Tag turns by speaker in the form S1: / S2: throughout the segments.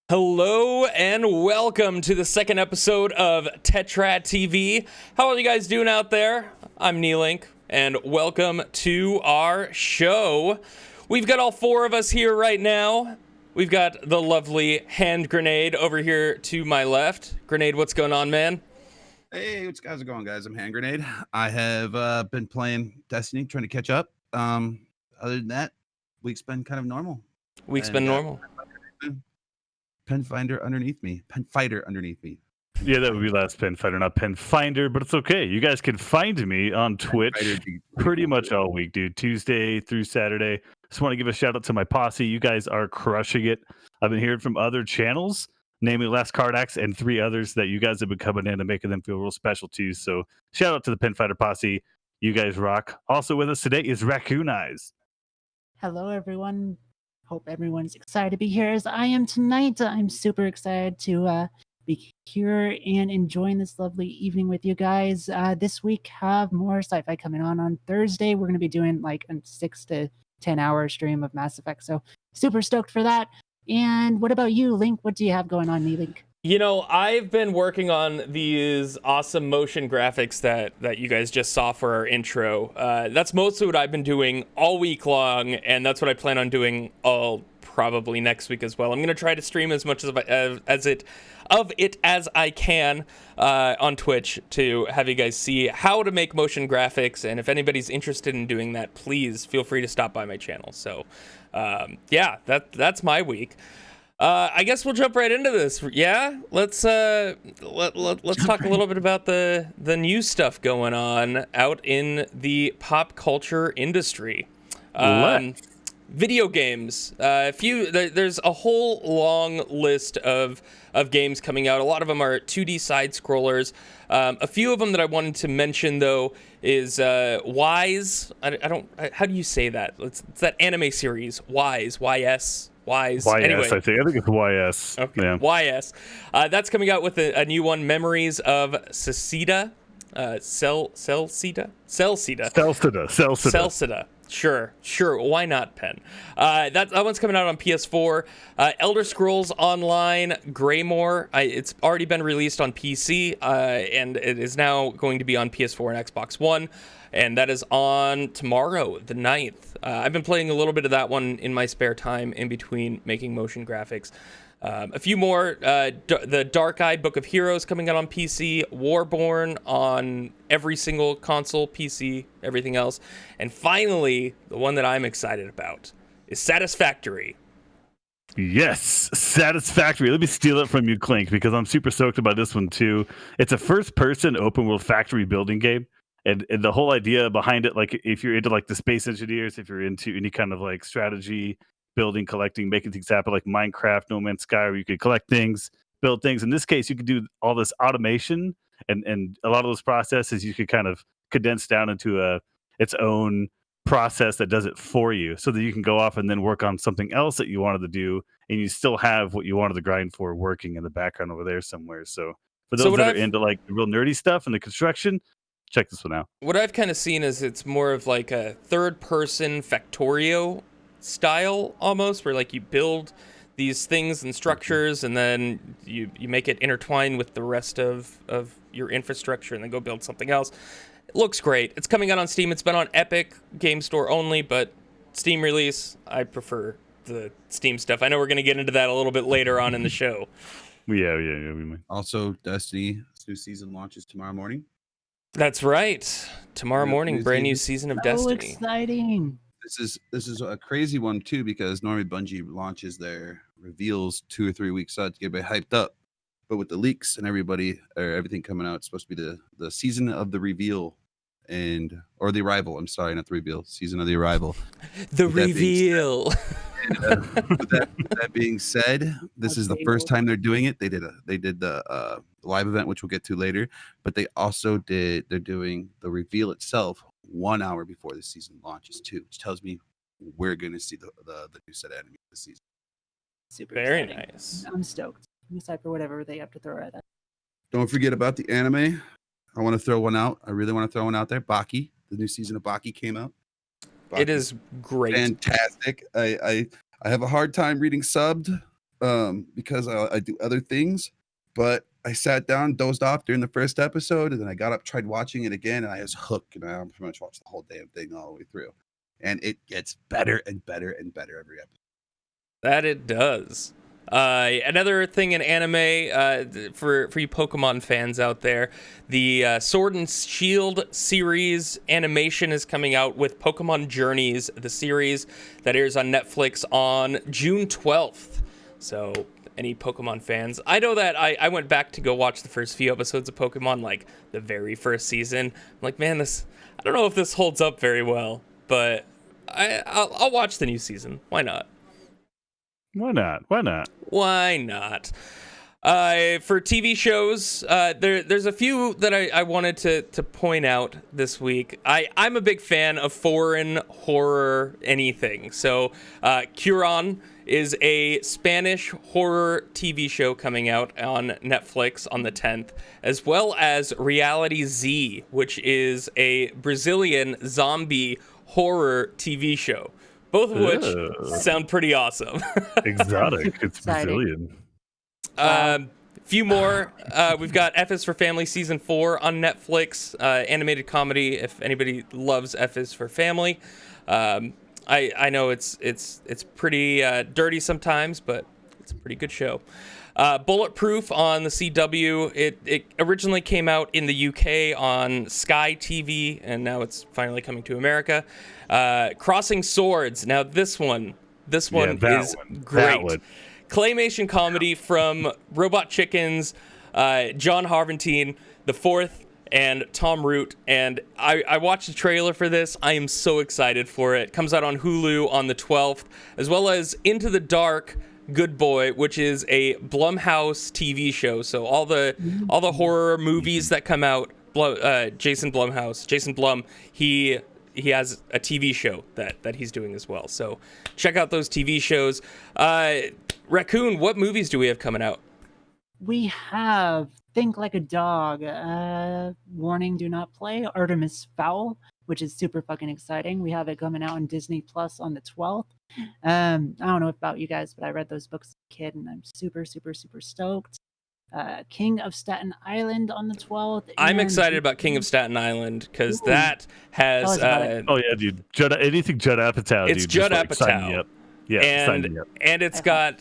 S1: Hello and welcome to the second episode of TetradTV. How are you guys doing out there? I'm Neelink, and welcome to our show. We've got all four of us here right now. We've got the lovely Hand Grenade over here to my left. Grenade, what's going on, man?
S2: Hey, how's it going, guys? I'm Hand Grenade. I have been playing Destiny, trying to catch up. Other than that, week's been kind of normal.
S1: Week's been normal.
S2: Pen finder underneath me. Pen fighter underneath me.
S3: Yeah, that would be last pen fighter, not pen finder, but it's okay. You guys can find me on Twitch pretty much all week, dude. Tuesday through Saturday. Just want to give a shout out to my posse. You guys are crushing it. I've been hearing from other channels, namely Last Card Axe and 3 others, that you guys have been coming in and making them feel real special too. So shout out to the pen fighter posse. You guys rock. Also with us today is Raccoon Eyes.
S4: Hello, everyone. Hope everyone's excited to be here as I am tonight. I'm super excited to be here and enjoying this lovely evening with you guys. This week, have more sci-fi coming on Thursday. We're going to be doing like a 6 to 10 hour stream of Mass Effect. So super stoked for that. And what about you, Link? What do you have going on, Link?
S1: You know, I've been working on these awesome motion graphics that you guys just saw for our intro. That's mostly what I've been doing all week long, and that's what I plan on doing all probably next week as well. I'm going to try to stream as much as I can on Twitch to have you guys see how to make motion graphics, and if anybody's interested in doing that, please feel free to stop by my channel. So, yeah, that's my week. I guess we'll jump right into this. Yeah, let's talk a little bit about the new stuff going on out in the pop culture industry. Video games. There's a whole long list of games coming out. A lot of them are 2D side scrollers. A few of them that I wanted to mention though is Wise. How do you say that? It's that anime series Wise. YS. Anyway.
S3: I think it's YS.
S1: Okay.
S3: Yeah.
S1: YS. That's coming out with a new one, Memories of Celsida. Celsida. Sure. Why not, Pen? That one's coming out on PS4. Elder Scrolls Online Greymore. It's already been released on PC, and it is now going to be on PS4 and Xbox One. And that is on tomorrow, the 9th. I've been playing a little bit of that one in my spare time in between making motion graphics. A few more, the Dark-Eyed Book of Heroes coming out on PC, Warborn on every single console, PC, everything else. And finally, the one that I'm excited about is Satisfactory.
S3: Yes, Satisfactory. Let me steal it from you, Clink, because I'm super stoked about this one too. It's a first-person open-world factory building game. And the whole idea behind it, like if you're into like the space engineers, if you're into any kind of like strategy, building, collecting, making things happen, like Minecraft, No Man's Sky, where you could collect things, build things. In this case, you could do all this automation and a lot of those processes you could kind of condense down into its own process that does it for you, so that you can go off and then work on something else that you wanted to do, and you still have what you wanted to grind for working in the background over there somewhere. So for those that are into like the real nerdy stuff and the construction, check this one out.
S1: What I've kind of seen is it's more of like a third-person Factorio style almost, where like you build these things and structures and then you make it intertwine with the rest of your infrastructure and then go build something else. It looks great. It's coming out on Steam. It's been on Epic Game Store only, but Steam release, I prefer the Steam stuff. I know we're going to get into that a little bit later on in the show.
S3: Yeah. We might.
S2: Also, Destiny's new season launches tomorrow morning.
S1: That's right. Tomorrow morning, brand new season of Destiny.
S4: Exciting.
S2: This is a crazy one too, because normally Bungie launches their reveals 2 or 3 weeks out to get everybody hyped up. But with the leaks and everything coming out, it's supposed to be the season of the reveal or the arrival. I'm sorry, not the reveal. Season of the arrival.
S1: The reveal.
S2: With that being said, this is the first time they're doing it. They did the live event, which we'll get to later, but they're doing the reveal itself 1 hour before the season launches too, which tells me we're going to see the new set of enemies this season.
S4: Super
S1: Very
S4: exciting.
S1: nice.
S4: I'm stoked. I'm excited for whatever they have to throw at us.
S2: Don't forget about the anime. I want to throw one out. I really want to throw one out there. Baki, the new season of Baki came out.
S1: It is great.
S2: Fantastic. I have a hard time reading subbed because I do other things. But I sat down, dozed off during the first episode, and then I got up, tried watching it again, and I was hooked. And I pretty much watched the whole damn thing all the way through. And it gets better and better and better every episode.
S1: That it does. Another thing in anime, for you Pokemon fans out there, the Sword and Shield series animation is coming out with Pokemon Journeys, the series that airs on Netflix on June 12th. So any Pokemon fans, I know that I went back to go watch the first few episodes of Pokemon, like the very first season. I'm like, man, I don't know if this holds up very well, but I'll watch the new season. Why not?
S3: Why not? Why not?
S1: Why not? For TV shows, there's a few that I wanted to point out this week. I'm a big fan of foreign horror anything. So Cuarón is a Spanish horror TV show coming out on Netflix on the 10th, as well as Reality Z, which is a Brazilian zombie horror TV show. Both of which sound pretty awesome.
S3: Exotic. It's
S4: Exciting.
S3: Brazilian.
S1: Few more. We've got F is for Family Season 4 on Netflix. Animated comedy, if anybody loves F is for Family. I know it's pretty dirty sometimes, but it's a pretty good show. Bulletproof on the CW. It originally came out in the UK on Sky TV, and now it's finally coming to America. Crossing Swords. Now this one is great. Claymation comedy from Robot Chickens, John Harventine, The Fourth, and Tom Root. And I watched the trailer for this. I am so excited for it. Comes out on Hulu on the 12th, as well as Into the Dark, Good Boy, which is a Blumhouse TV show. So all the horror movies that come out, Jason Blum, he has a TV show that he's doing as well. So check out those TV shows. Raccoon, what movies do we have coming out?
S4: We have Think Like a Dog, Warning, Do Not Play, Artemis Fowl, which is super fucking exciting. We have it coming out on Disney Plus on the 12th. I don't know about you guys, but I read those books as a kid, and I'm super, super, super stoked. King of Staten Island on the 12th.
S1: I'm excited about King of Staten Island because that has...
S3: oh, yeah, dude. Anything Judd Apatow,
S1: it's
S3: dude.
S1: Judd
S3: Apatow.
S1: Sign me up. Yeah, sign me up. And it's got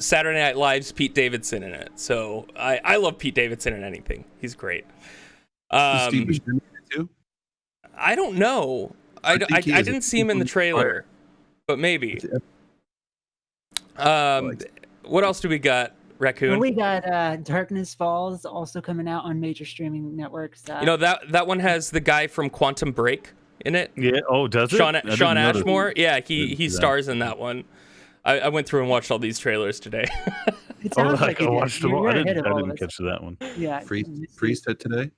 S1: Saturday Night Live's Pete Davidson in it. So I love Pete Davidson in anything. He's great.
S2: Steve Buscemi too?
S1: I don't know. I didn't see him in the trailer, but maybe. What else do we got, Raccoon?
S4: Well, we got Darkness Falls also coming out on major streaming networks.
S1: That one has the guy from Quantum Break in it.
S3: Yeah. Oh, does it?
S1: Sean Ashmore. Yeah, he stars in that one. I went through and watched all these trailers today.
S4: It sounds like
S3: I watched them all. I didn't
S4: catch
S3: that one.
S4: Yeah.
S2: Priest hit today.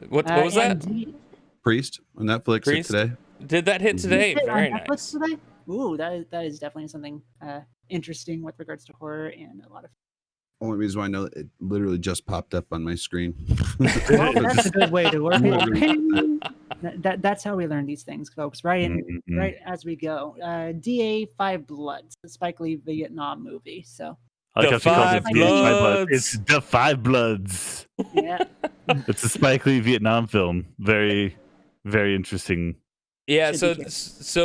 S1: What was that?
S2: Priest on Netflix hit today.
S1: Did that hit today? Very
S4: on Netflix
S1: nice.
S4: Today? Ooh, that is definitely something interesting with regards to horror and a lot of.
S2: Only reason why I know it literally just popped up on my screen.
S4: Well, that's a good way to work it. That's how we learn these things, folks. Right as we go. DA 5 Bloods, the Spike Lee Vietnam movie. So.
S3: The Five Bloods. It's The Five Bloods.
S4: Yeah.
S3: It's a Spike Lee Vietnam film. Very, very interesting.
S1: Yeah, so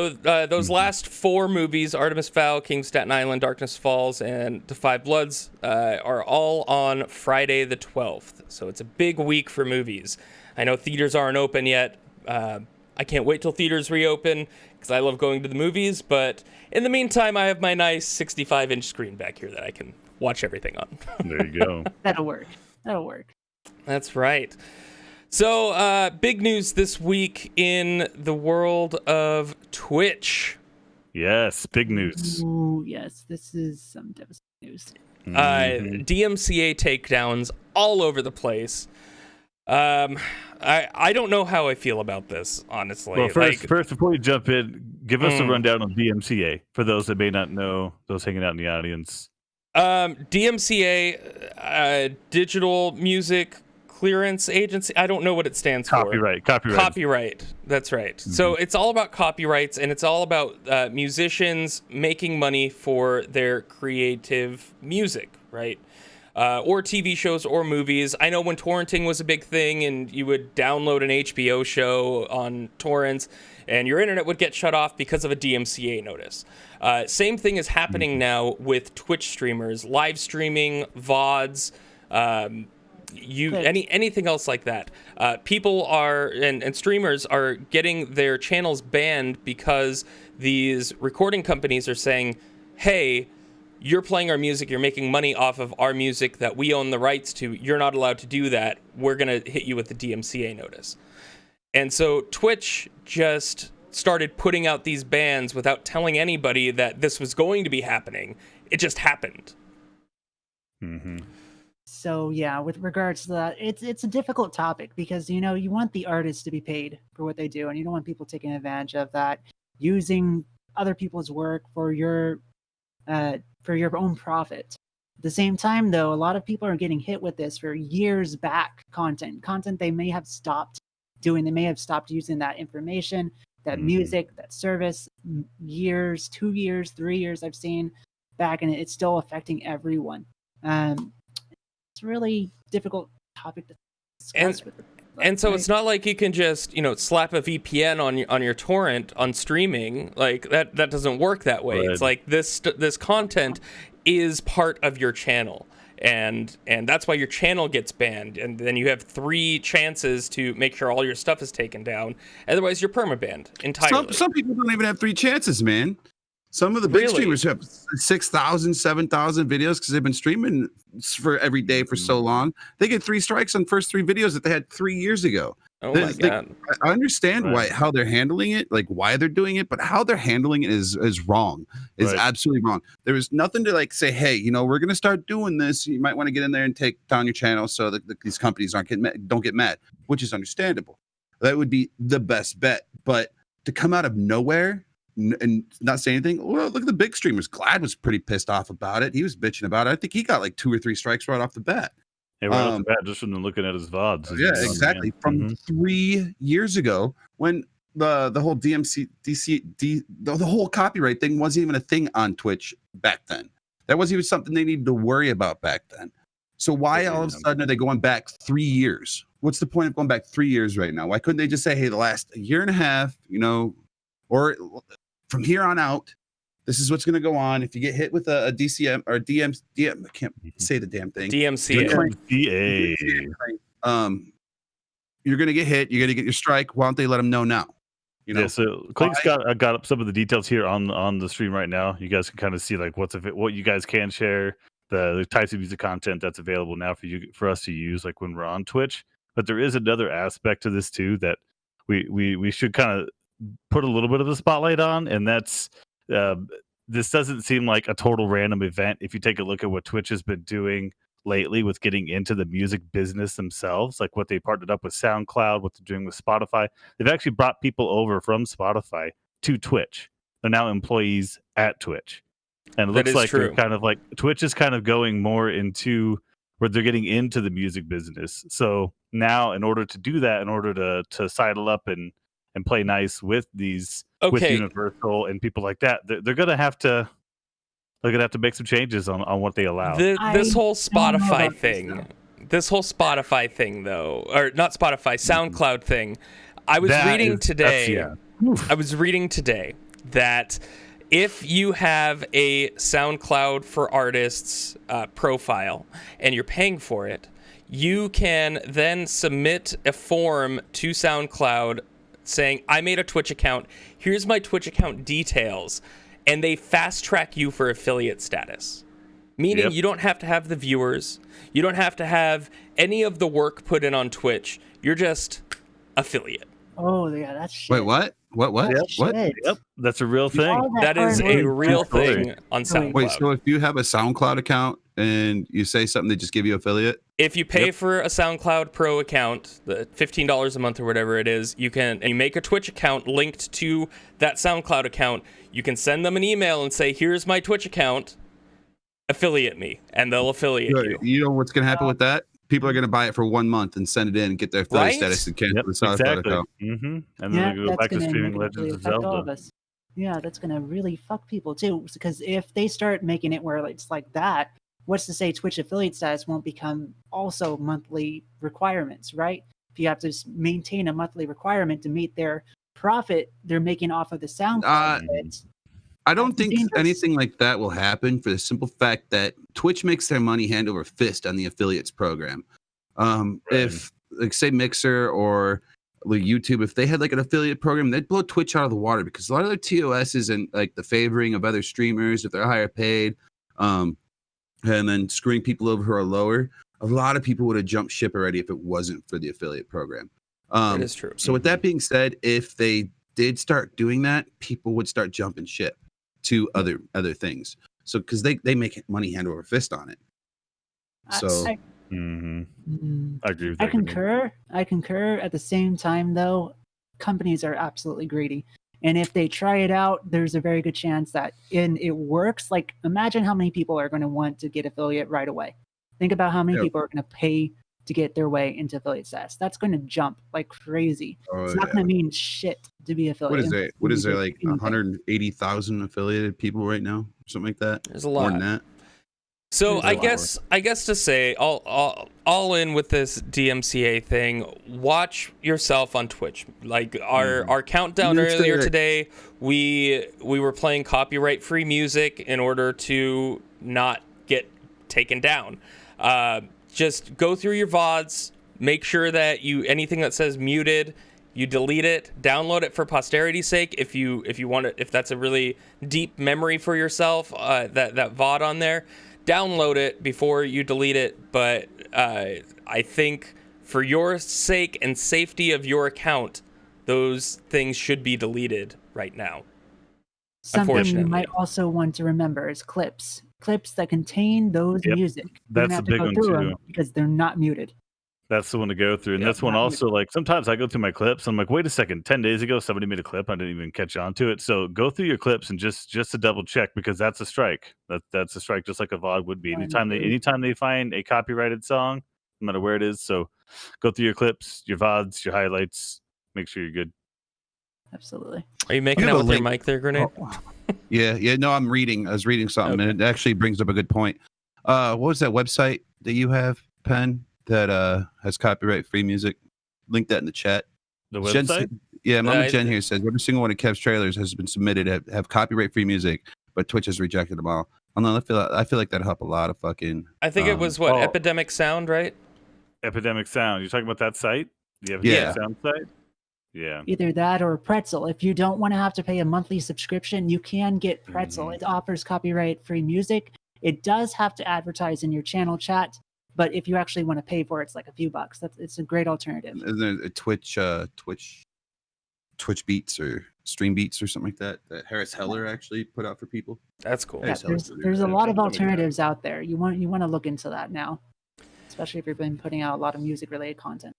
S1: those last four movies, Artemis Fowl, King of Staten Island, Darkness Falls, and The Five Bloods, are all on Friday the 12th. So it's a big week for movies. I know theaters aren't open yet. I can't wait till theaters reopen because I love going to the movies. But in the meantime, I have my nice 65-inch screen back here that I can watch everything on.
S3: There you go.
S4: That'll work.
S1: That's right. So, big news this week in the world of Twitch.
S3: Yes, big news.
S4: Ooh, yes, this is some devastating news.
S1: DMCA takedowns all over the place. I don't know how I feel about this, honestly.
S3: Well, first, before you jump in, give us a rundown on DMCA for those that may not know, those hanging out in the audience.
S1: DMCA, Digital Music clearance agency. I don't know what it stands
S3: Copyright.
S1: for. Copyright. That's right. Mm-hmm. So it's all about copyrights, and it's all about musicians making money for their creative music, right? Or TV shows or movies. I know when torrenting was a big thing and you would download an HBO show on torrents and your internet would get shut off because of a DMCA notice. Same thing is happening now with Twitch streamers, live streaming, VODs, anything else like that. People are, and streamers are getting their channels banned because these recording companies are saying, hey, you're playing our music, you're making money off of our music that we own the rights to, you're not allowed to do that, we're going to hit you with the DMCA notice. And so Twitch just started putting out these bans without telling anybody that this was going to be happening. It just happened.
S3: Mm-hmm.
S4: So yeah, with regards to that, it's a difficult topic because, you know, you want the artists to be paid for what they do, and you don't want people taking advantage of that, using other people's work for your own profit. At the same time, though, a lot of people are getting hit with this for years back content they may have stopped doing. They may have stopped using that information, that music, that service, years, 2 years, 3 years I've seen back, and it's still affecting everyone. It's a really difficult topic to discuss with.
S1: And so it's not like you can just, you know, slap a VPN on your torrent on streaming. Like that doesn't work that way. Right. It's like this content is part of your channel, and that's why your channel gets banned. And then you have 3 chances to make sure all your stuff is taken down. Otherwise, you're permabanned entirely.
S2: Some people don't even have 3 chances, man. Some of the big streamers have 6,000, 7,000 videos because they've been streaming for every day for so long. They get 3 strikes on first 3 videos that they had 3 years ago.
S1: Oh my God.
S2: I understand how they're handling it, like why they're doing it, but how they're handling it is wrong. Is absolutely wrong. There is nothing to like say, hey, you know, we're gonna start doing this. You might want to get in there and take down your channel so that these companies don't get mad, which is understandable. That would be the best bet. But to come out of nowhere and not say anything. Well, look at the big streamers. Glad was pretty pissed off about it. He was bitching about it. I think he got like 2 or 3 strikes right off the bat.
S3: Yeah, right off the bat, just from looking at his VODs.
S2: Yeah, exactly. From 3 years ago, when the whole the whole copyright thing wasn't even a thing on Twitch back then. That wasn't even something they needed to worry about back then. So why all of a sudden are they going back 3 years? What's the point of going back 3 years right now? Why couldn't they just say, hey, the last year and a half, you know, or from here on out, this is what's going to go on. If you get hit with a DCM or DM, I can't say the damn thing.
S1: DMCA.
S2: You're going to get hit. You're going to get your strike. Why don't they let them know now? You know?
S3: Yeah, so Clink's got up some of the details here on the stream right now. You guys can kind of see like what you guys can share, the types of music content that's available now for us to use, like when we're on Twitch. But there is another aspect to this too that we should kind of put a little bit of the spotlight on, and that's this doesn't seem like a total random event. If you take a look at what Twitch has been doing lately with getting into the music business themselves, like what they partnered up with SoundCloud, what they're doing with Spotify, they've actually brought people over from Spotify to Twitch. They're now employees at Twitch, and it looks like they're kind of like Twitch is kind of going more into where they're getting into the music business. So now, in order to do that, in order to sidle up and play nice with these with Universal and people like that, they're gonna have to make some changes on what they allow.
S1: This whole Spotify thing, though, or not Spotify, SoundCloud thing. I was reading today that if you have a SoundCloud for Artists profile and you're paying for it, you can then submit a form to SoundCloud saying, I made a Twitch account, here's my Twitch account details, and they fast track you for affiliate status. Meaning you don't have to have the viewers, you don't have to have any of the work put in on Twitch, you're just affiliate.
S4: Oh yeah, that's shit.
S2: Wait, what? What? What?
S3: Yep, that's a real thing.
S1: That is a real thing on SoundCloud.
S2: Wait, so if you have a SoundCloud account and you say something, they just give you affiliate?
S1: If you pay for a SoundCloud Pro account, the $15 a month or whatever it is, you make a Twitch account linked to that SoundCloud account. You can send them an email and say, here's my Twitch account, affiliate me, and they'll affiliate you.
S2: You know what's going to happen with that? People are going to buy it for 1 month and send it in and get their affiliate
S1: Right?
S2: status and cancel
S3: Yep,
S2: the SoundCloud
S3: exactly.
S2: account.
S3: And then
S4: Yeah,
S3: they go
S4: that's
S3: back to
S4: gonna
S3: streaming
S4: negatively
S3: Legends of
S4: affect all of
S3: Zelda.
S4: us. Yeah, that's gonna really fuck people too. Because if they start making it where it's like that, what's to say Twitch affiliate status won't become also monthly requirements, right? If you have to maintain a monthly requirement to meet their profit they're making off of the SoundCloud,
S2: I don't
S4: that's
S2: think
S4: dangerous.
S2: anything like that will happen for the simple fact that Twitch makes their money hand over fist on the affiliates program. If, like, say Mixer or like YouTube, if they had like an affiliate program, they'd blow Twitch out of the water because a lot of their TOS and like the favoring of other streamers if they're higher paid, and then screwing people over who are lower. A lot of people would have jumped ship already if it wasn't for the affiliate program.
S1: That is true.
S2: So with that being said, if they did start doing that, people would start jumping ship to other things. So because they make money hand over fist on it. So
S4: I
S3: agree with
S4: I
S3: that.
S4: concur. I concur. At the same time, though, companies are absolutely greedy. And if they try it out, there's a very good chance that it works. Like, imagine how many people are going to want to get affiliate right away. Think about how many people are going to pay to get their way into affiliate status. That's going to jump like crazy. It's not going to mean shit to be affiliate.
S2: What is there like 180,000 affiliated people right now? Something like that?
S1: There's a lot.
S2: More than that.
S1: So I guess to say all in with this DMCA thing, watch yourself on Twitch. Like our countdown earlier today, we were playing copyright free music in order to not get taken down. Just go through your VODs, make sure that anything that says muted, you delete it, download it for posterity's sake if you want it, if that's a really deep memory for yourself, that VOD on there. Download it before you delete it, but I think for your sake and safety of your account, those things should be deleted right now.
S4: Something you might also want to remember is clips that contain those music.
S3: That's a big one too,
S4: because they're not muted.
S3: That's the one to go through. And this one also, like, sometimes I go through my clips. I'm like, wait a second, 10 days ago, somebody made a clip. I didn't even catch on to it. So go through your clips and just to double check, because that's a strike. That's a strike, just like a VOD would be. Anytime they find a copyrighted song, no matter where it is. So go through your clips, your VODs, your highlights, make sure you're good.
S4: Absolutely.
S1: Are you making out with your mic there, Grenade?
S2: Yeah. No, I was reading something, and it actually brings up a good point. What was that website that you have, Penn, that has copyright free music? Link that in the chat.
S3: The website?
S2: Mama Jen here says every single one of Kev's trailers has been submitted have copyright free music, but Twitch has rejected them all. I feel like that'd help a lot of fucking.
S1: I think it was Epidemic Sound, right?
S3: Epidemic Sound. You're talking about that site? The
S2: Epidemic
S3: Sound site? Yeah.
S4: Either that or Pretzel. If you don't want to have to pay a monthly subscription, you can get Pretzel. It offers copyright free music. It does have to advertise in your channel chat, but if you actually want to pay for it, it's like a few bucks. It's a great alternative.
S2: Isn't there a Twitch Beats or Stream Beats or something like that Harris Heller actually put out for people?
S1: That's cool.
S4: Yeah, there's a lot of alternatives out there. You want to look into that now, especially if you've been putting out a lot of music related content.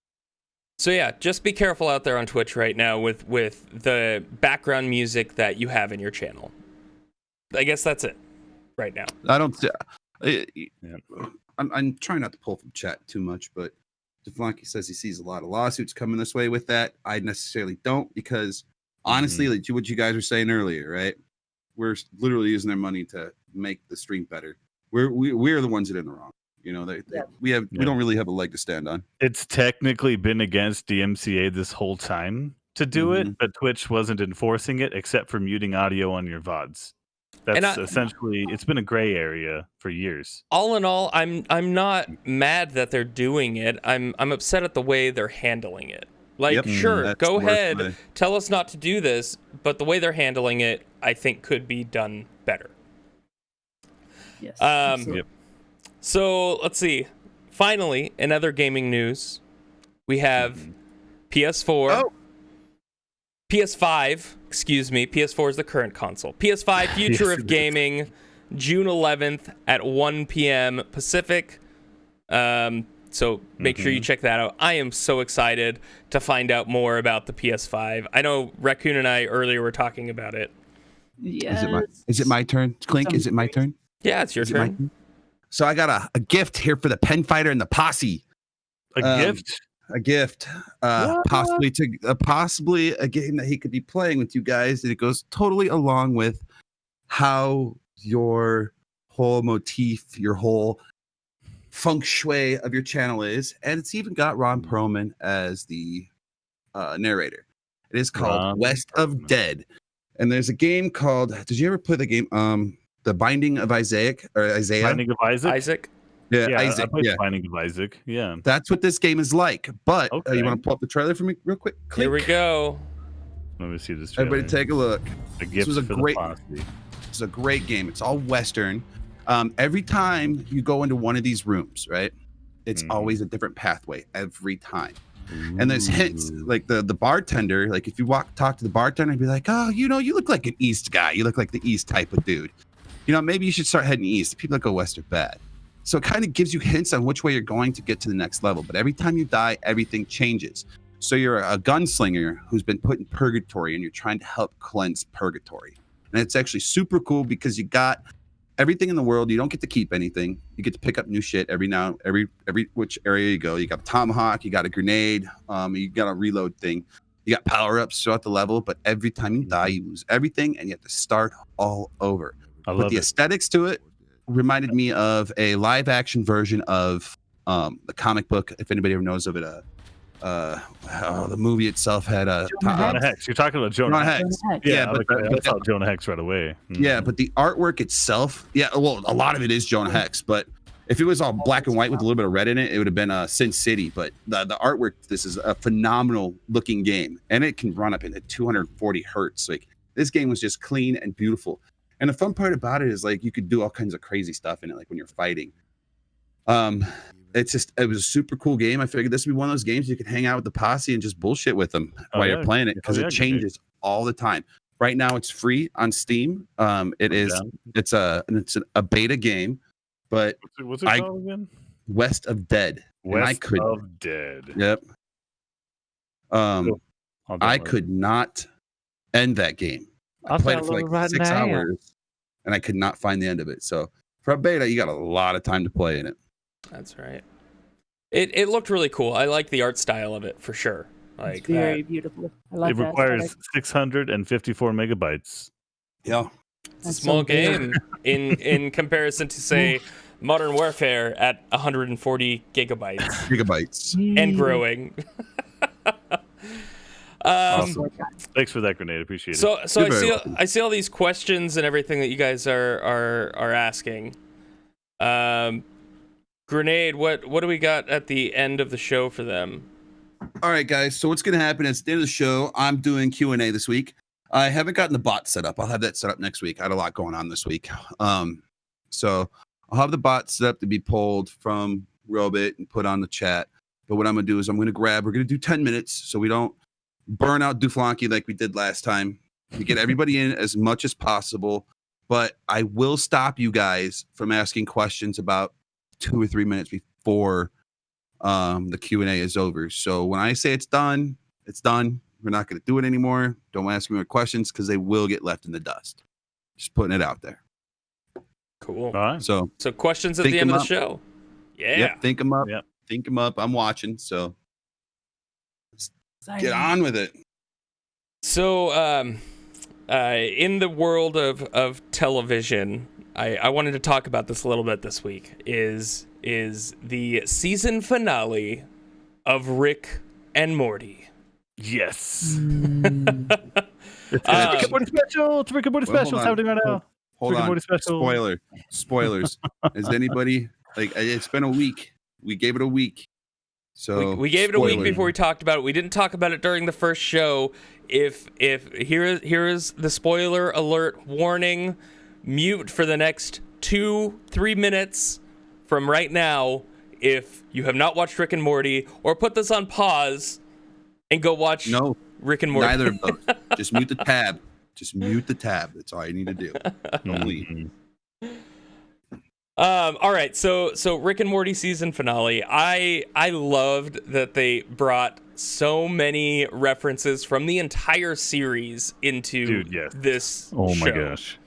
S1: So yeah, just be careful out there on Twitch right now with the background music that you have in your channel. I guess that's it right now.
S2: I'm trying not to pull from chat too much, but DeFlanky says he sees a lot of lawsuits coming this way with that. I necessarily don't, because honestly, like what you guys were saying earlier, right? We're literally using their money to make the stream better. We're the ones that are in the wrong. You know, we don't really have a leg to stand on.
S3: It's technically been against DMCA this whole time to do it, but Twitch wasn't enforcing it except for muting audio on your VODs. That's essentially, it's been a gray area for years.
S1: All in all, I'm not mad that they're doing it. I'm upset at the way they're handling it. Like, sure, go ahead, tell us not to do this, but the way they're handling it, I think could be done better.
S4: Yes.
S1: So let's see. Finally, in other gaming news, we have PS4. PS5, excuse me. PS4 is the current console. PS5 Future of Gaming, June 11th at 1 p.m. Pacific. So make sure you check that out. I am so excited to find out more about the PS5. I know Raccoon and I earlier were talking about it.
S4: Yes.
S2: Is it my turn, Clink? Is it my turn?
S1: Yeah, it's your turn.
S2: So I got a gift here for the pen fighter and the posse.
S3: A gift?
S2: A gift, possibly a game that he could be playing with you guys, and it goes totally along with how your whole motif, your whole feng shui of your channel is, and it's even got Ron Perlman as the narrator. It is called West of Dead, and there's a game called. Did you ever play the game, The Binding of Isaiah?
S3: Binding of Isaac.
S1: Isaac.
S2: Yeah,
S3: Isaac. I played Binding of Isaac. Yeah,
S2: that's what this game is like. But you want to pull up the trailer for me real quick?
S1: Here we go.
S3: Let me see this trailer.
S2: Everybody, take a look.
S3: This was
S2: It's a great game. It's all Western. Every time you go into one of these rooms, right? It's always a different pathway every time. And there's hints, like the bartender. Like if you talk to the bartender, and be like, "Oh, you look like an East guy. You look like the East type of dude. Maybe you should start heading east. The people that go west are bad." So it kind of gives you hints on which way you're going to get to the next level. But every time you die, everything changes. So you're a gunslinger who's been put in purgatory, and you're trying to help cleanse purgatory. And it's actually super cool because you got everything in the world. You don't get to keep anything. You get to pick up new shit every which area you go. You got a tomahawk, you got a grenade, you got a reload thing. You got power-ups throughout the level, but every time you die, you lose everything, and you have to start all over. But the aesthetics to it reminded me of a live-action version of the comic book, if anybody ever knows of it. The movie itself had
S3: Jonah Hex. You're talking about Jonah Hex. Yeah, but I saw Jonah Hex right away.
S2: Yeah, but the artwork itself, a lot of it is Jonah Hex. But if it was all black and white with a little bit of red in it, it would have been Sin City. But the artwork, this is a phenomenal looking game, and it can run up into 240 hertz. Like this game was just clean and beautiful. And the fun part about it is like you could do all kinds of crazy stuff in it, like when you're fighting. It was a super cool game. I figured this would be one of those games you could hang out with the posse and just bullshit with them while you're playing it, because it changes all the time. Right now it's free on Steam. It's a beta game, but
S3: what's it called again?
S2: West of Dead.
S3: Of Dead.
S2: Yep. I could not end that game. I played it for like 6 hours, and I could not find the end of it. So for a beta, you got a lot of time to play in it.
S1: That's right. It looked really cool. I like the art style of it for sure. Like
S4: it's very beautiful. I like
S3: it requires 654 megabytes.
S2: Yeah,
S1: it's a small game in comparison to say Modern Warfare at 140 gigabytes and growing.
S3: Awesome. Thanks for that, Grenade. Appreciate it.
S1: So I see all these questions and everything that you guys are asking. Grenade, what do we got at the end of the show for them?
S2: All right, guys. So what's going to happen is at the end of the show, I'm doing Q&A this week. I haven't gotten the bot set up. I'll have that set up next week. I had a lot going on this week. So I'll have the bot set up to be pulled from Robit and put on the chat. But what I'm going to do is we're going to do 10 minutes so we don't burn out Duflanky like we did last time. We get everybody in as much as possible. But I will stop you guys from asking questions about 2 or 3 minutes before the Q&A is over. So when I say it's done, it's done. We're not going to do it anymore. Don't ask me more questions because they will get left in the dust. Just putting it out there.
S1: Cool.
S3: All right.
S2: So
S1: questions at the end of the show. Yeah.
S2: Yep, think them up.
S3: Yep.
S2: Think them up. I'm watching. So let's get on with it. So
S1: in the world of television, I wanted to talk about this a little bit this week, is the season finale of Rick and Morty.
S3: Yes. It's Rick and Morty special. It's Rick and Morty special. It's happening right now.
S2: Hold on. Spoilers. Is anybody it's been a week. We gave it a week. So
S1: we gave it a week before we talked about it. We didn't talk about it during the first show. If here is the spoiler alert warning. Mute for the next 2-3 minutes from right now if you have not watched Rick and Morty, or put this on pause and go watch Rick and Morty.
S2: Neither of those. Just mute the tab. That's all you need to do. Don't leave.
S1: All right, so Rick and Morty season finale. I loved that they brought so many references from the entire series into this
S3: Oh my
S1: show.
S3: gosh.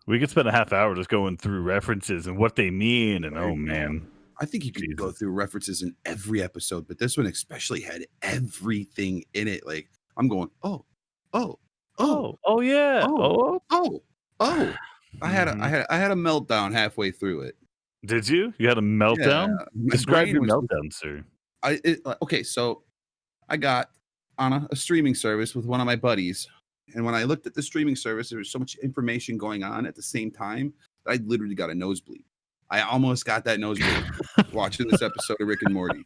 S3: We could spend a half hour just going through references and what they mean, and oh man.
S2: I think you could go through references in every episode, but this one especially had everything in it. Like I'm going, oh,
S3: yeah.
S2: oh, I had a meltdown halfway through it.
S3: Did you? You had a meltdown?
S2: Yeah, my
S3: Describe
S2: brain
S3: your
S2: was
S3: meltdown, sir.
S2: okay, so I got on a streaming service with one of my buddies, and when I looked at the streaming service, there was so much information going on at the same time. I literally got a nosebleed. I almost got that nosebleed watching this episode of Rick and Morty.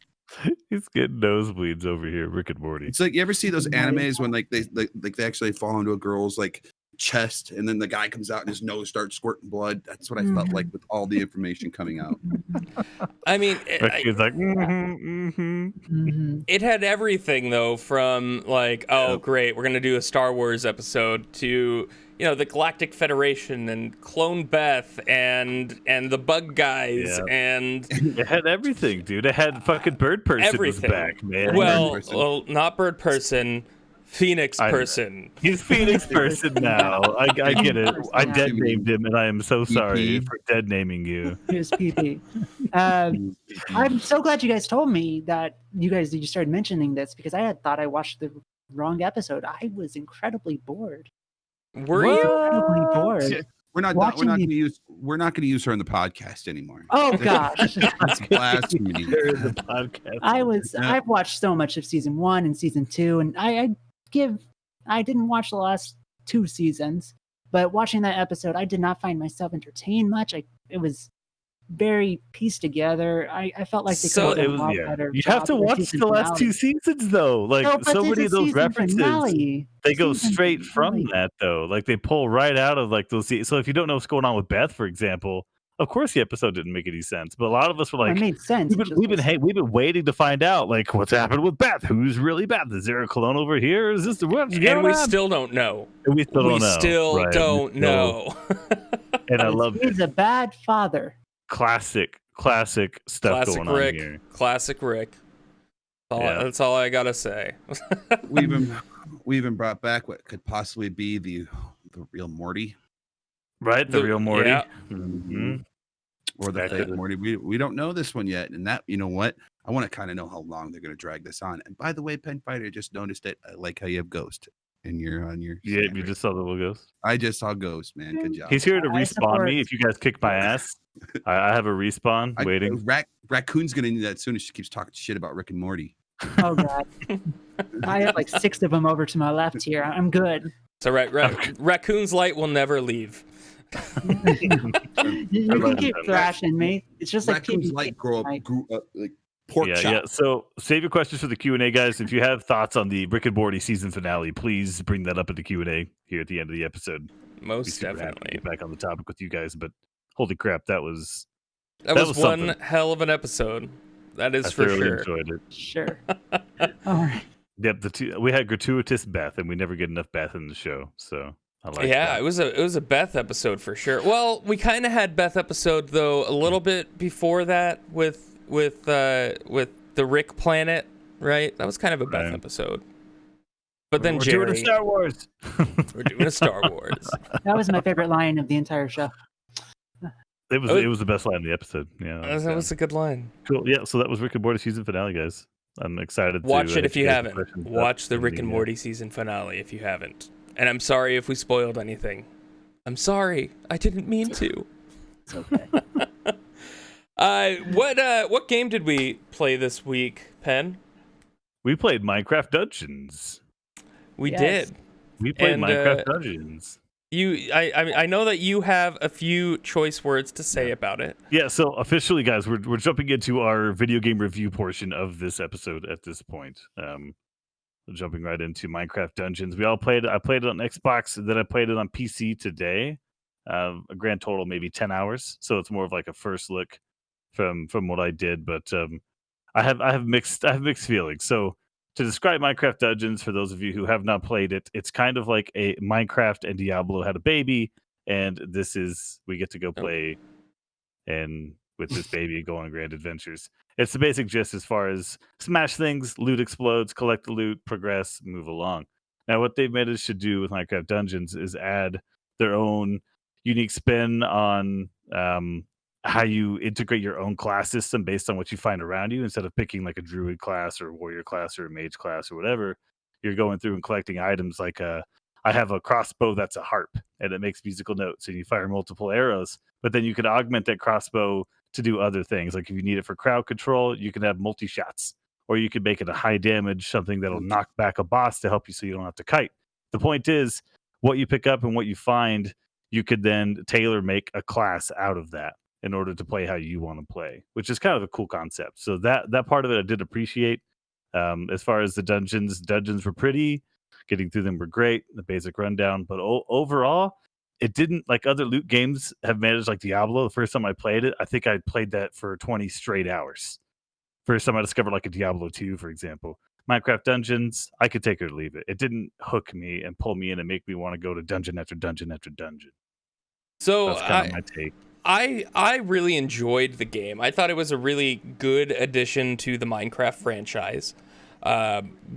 S3: He's getting nosebleeds over here, Rick and Morty.
S2: It's like you ever see those animes when like they actually fall into a girl's like chest, and then the guy comes out and his nose starts squirting blood. That's what I felt like with all the information coming out.
S1: I mean,
S3: He's like,
S1: it had everything though, from like, oh great, we're gonna do a Star Wars episode, to the Galactic Federation and Clone Beth and the Bug Guys, and
S3: it had everything, dude. It had fucking Bird Person
S1: everything.
S3: Was back, man.
S1: Well, not Bird Person. Phoenix Person.
S3: He's Phoenix Person now. I get it. I dead named him, and I am so sorry for dead naming you.
S4: Here's PP. I'm so glad you guys told me that you started mentioning this, because I had thought I watched the wrong episode. I was incredibly bored.
S1: Were you?
S4: Incredibly bored.
S2: We're not going to use her in the podcast anymore.
S4: Oh gosh,
S2: that's blasphemy.
S3: The podcast.
S4: I've watched so much of season 1 and season 2, and I didn't watch the last 2 seasons, but watching that episode, I did not find myself entertained much. It was very pieced together. I felt like they could have done a lot better.
S3: You have to watch the last 2 seasons though. Like so many of those references, they go straight from that though. Like they pull right out of like those. So if you don't know what's going on with Beth, for example, of course the episode didn't make any sense. But a lot of us were like,
S4: it made sense.
S3: We've been waiting to find out like what's happened with Beth. Who's really Beth? Is there a clone over here? Is this the what?
S1: And we still don't know.
S3: And we still don't know. And I love it.
S4: He's a bad father.
S3: Classic stuff going on here.
S1: Classic Rick. That's all I gotta say.
S2: we even brought back what could possibly be the real Morty.
S3: Right, the real Morty.
S1: Yeah.
S3: Mm-hmm.
S2: Or the fake Morty. We don't know this one yet. And that, you know what? I want to kind of know how long they're going to drag this on. And by the way, Pen Fighter, just noticed it. I like how you have Ghost on your.
S3: Yeah, you just saw the little Ghost.
S2: I just saw Ghost, man. Good job.
S3: He's here to respawn me if you guys kick my ass. I have a respawn waiting.
S2: Raccoon's going to need that soon as she keeps talking shit about Rick and Morty.
S4: Oh god, I have like 6 of them over to my left here. I'm good.
S1: So Raccoon's light will never leave.
S4: You can keep thrashing me. It's just like
S2: Raccoon's light grew up like pork chop.
S3: Yeah. So save your questions for the Q&A, guys. If you have thoughts on the Rick and Morty season finale, please bring that up in the Q&A here at the end of the episode.
S1: Most definitely.
S3: Get back on the topic with you guys, but holy crap, that was
S1: one
S3: something.
S1: hell of an episode. That is for
S3: thoroughly
S1: sure.
S3: Enjoyed it.
S4: Sure. All right.
S3: Yep. We had gratuitous Beth, and we never get enough Beth in the show, so.
S1: That. It was a Beth episode for sure. Well, we kind of had Beth episode though a little bit before that with the Rick planet, right? That was kind of a Beth episode. But then
S3: we're doing a Star Wars.
S1: We're doing a Star Wars.
S4: That was my favorite line of the entire show.
S3: It was the best line of the episode. Yeah,
S1: that was a good line.
S3: Cool. Yeah, so that was Rick and Morty season finale, guys. I'm excited.
S1: Watch it if you haven't. Watch the Rick and Morty season finale if you haven't. And I'm sorry if we spoiled anything. I'm sorry. I didn't mean to.
S4: It's okay.
S1: What game did we play this week, Pen?
S3: We played Minecraft Dungeons.
S1: We did.
S3: We played Minecraft Dungeons.
S1: I know that you have a few choice words to say about it.
S3: Yeah, so officially, guys, we're jumping into our video game review portion of this episode at this point. Jumping right into Minecraft Dungeons. I played it on Xbox, and then I played it on PC today. A grand total maybe 10 hours. So it's more of like a first look from what I did. But I have mixed feelings. So to describe Minecraft Dungeons for those of you who have not played it, it's kind of like a Minecraft and Diablo had a baby, and we get to go play and with this baby go on grand adventures. It's the basic gist as far as smash things, loot explodes, collect the loot, progress, move along. Now, what they've managed to do with Minecraft Dungeons is add their own unique spin on how you integrate your own class system based on what you find around you, instead of picking like a druid class or a warrior class or a mage class or whatever. You're going through and collecting items like I have a crossbow that's a harp and it makes musical notes, and you fire multiple arrows, but then you can augment that crossbow to do other things. Like if you need it for crowd control, you can have multi shots, or you could make it a high damage, something that'll knock back a boss to help you so you don't have to kite. The point is, what you pick up and what you find, you could then tailor make a class out of that in order to play how you want to play, which is kind of a cool concept. So that part of it I did appreciate. As far as the dungeons were pretty. Getting through them were great. The basic rundown, but overall, it didn't, like other loot games have managed, like Diablo. The first time I played it, I think I played that for 20 straight hours. First time I discovered like a Diablo 2, for example. Minecraft Dungeons, I could take it or leave it. It didn't hook me and pull me in and make me want to go to dungeon after dungeon after dungeon.
S1: So
S3: that's kind of my take.
S1: I really enjoyed the game. I thought it was a really good addition to the Minecraft franchise.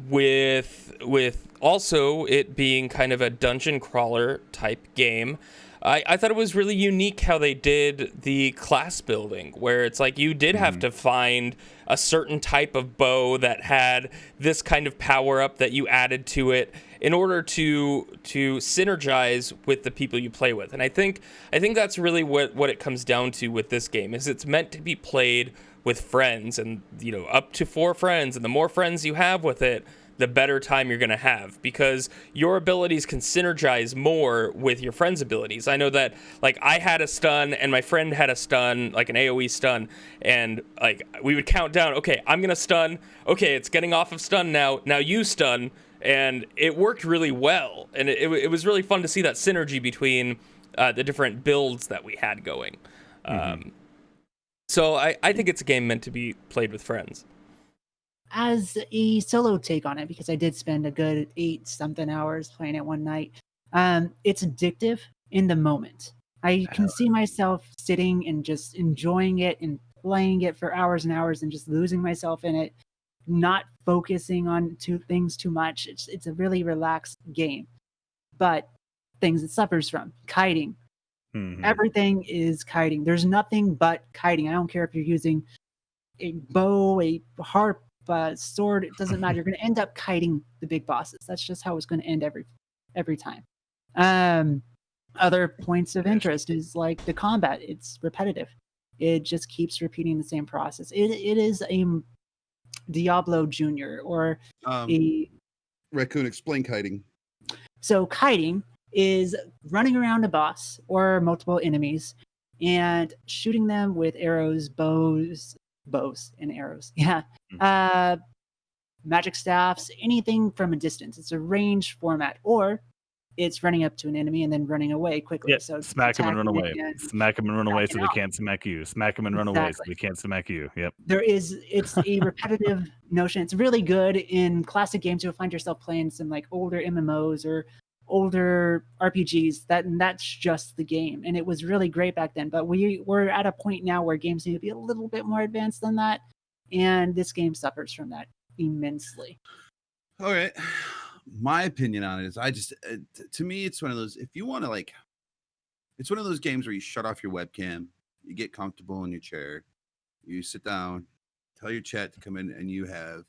S1: With also it being kind of a dungeon crawler type game. I thought it was really unique how they did the class building, where it's like you did have to find a certain type of bow that had this kind of power up that you added to it in order to synergize with the people you play with. And I think that's really what it comes down to with this game, is it's meant to be played with friends, and up to 4 friends, and the more friends you have with it, the better time you're going to have, because your abilities can synergize more with your friend's abilities. I know that, like, I had a stun and my friend had a stun, like an AoE stun, and like we would count down, okay, I'm going to stun, okay, it's getting off of stun now you stun, and it worked really well, and it was really fun to see that synergy between the different builds that we had going. So I think it's a game meant to be played with friends.
S4: As a solo take on it, because I did spend a good 8-something hours playing it one night, it's addictive in the moment. I can see myself sitting and just enjoying it and playing it for hours and hours and just losing myself in it, not focusing on things too much. It's a really relaxed game. But things it suffers from: kiting. Everything is kiting. There's nothing but kiting. I don't care if you're using a bow, a harp, sword. It doesn't matter. You're going to end up kiting the big bosses. That's just how it's going to end every time. Other points of interest is like the combat. It's repetitive. It just keeps repeating the same process. It is a Diablo Junior or a
S2: Raccoon. Explain kiting.
S4: So kiting is running around a boss or multiple enemies and shooting them with arrows, bows and arrows. Yeah. Magic staffs, anything from a distance. It's a range format, or it's running up to an enemy and then running away quickly.
S3: Yeah,
S4: So
S3: smack them and run away. Smack them and run away so they can't smack you. Smack them and run away so they can't smack you. Yep.
S4: It's a repetitive notion. It's really good in classic games. You'll find yourself playing some like older MMOs or older RPGs. That's just the game. And it was really great back then. But we're at a point now where games need to be a little bit more advanced than that. And this game suffers from that immensely.
S2: All right. My opinion on it is, to me, it's one of those, if you want to it's one of those games where you shut off your webcam, you get comfortable in your chair, you sit down, tell your chat to come in, and you have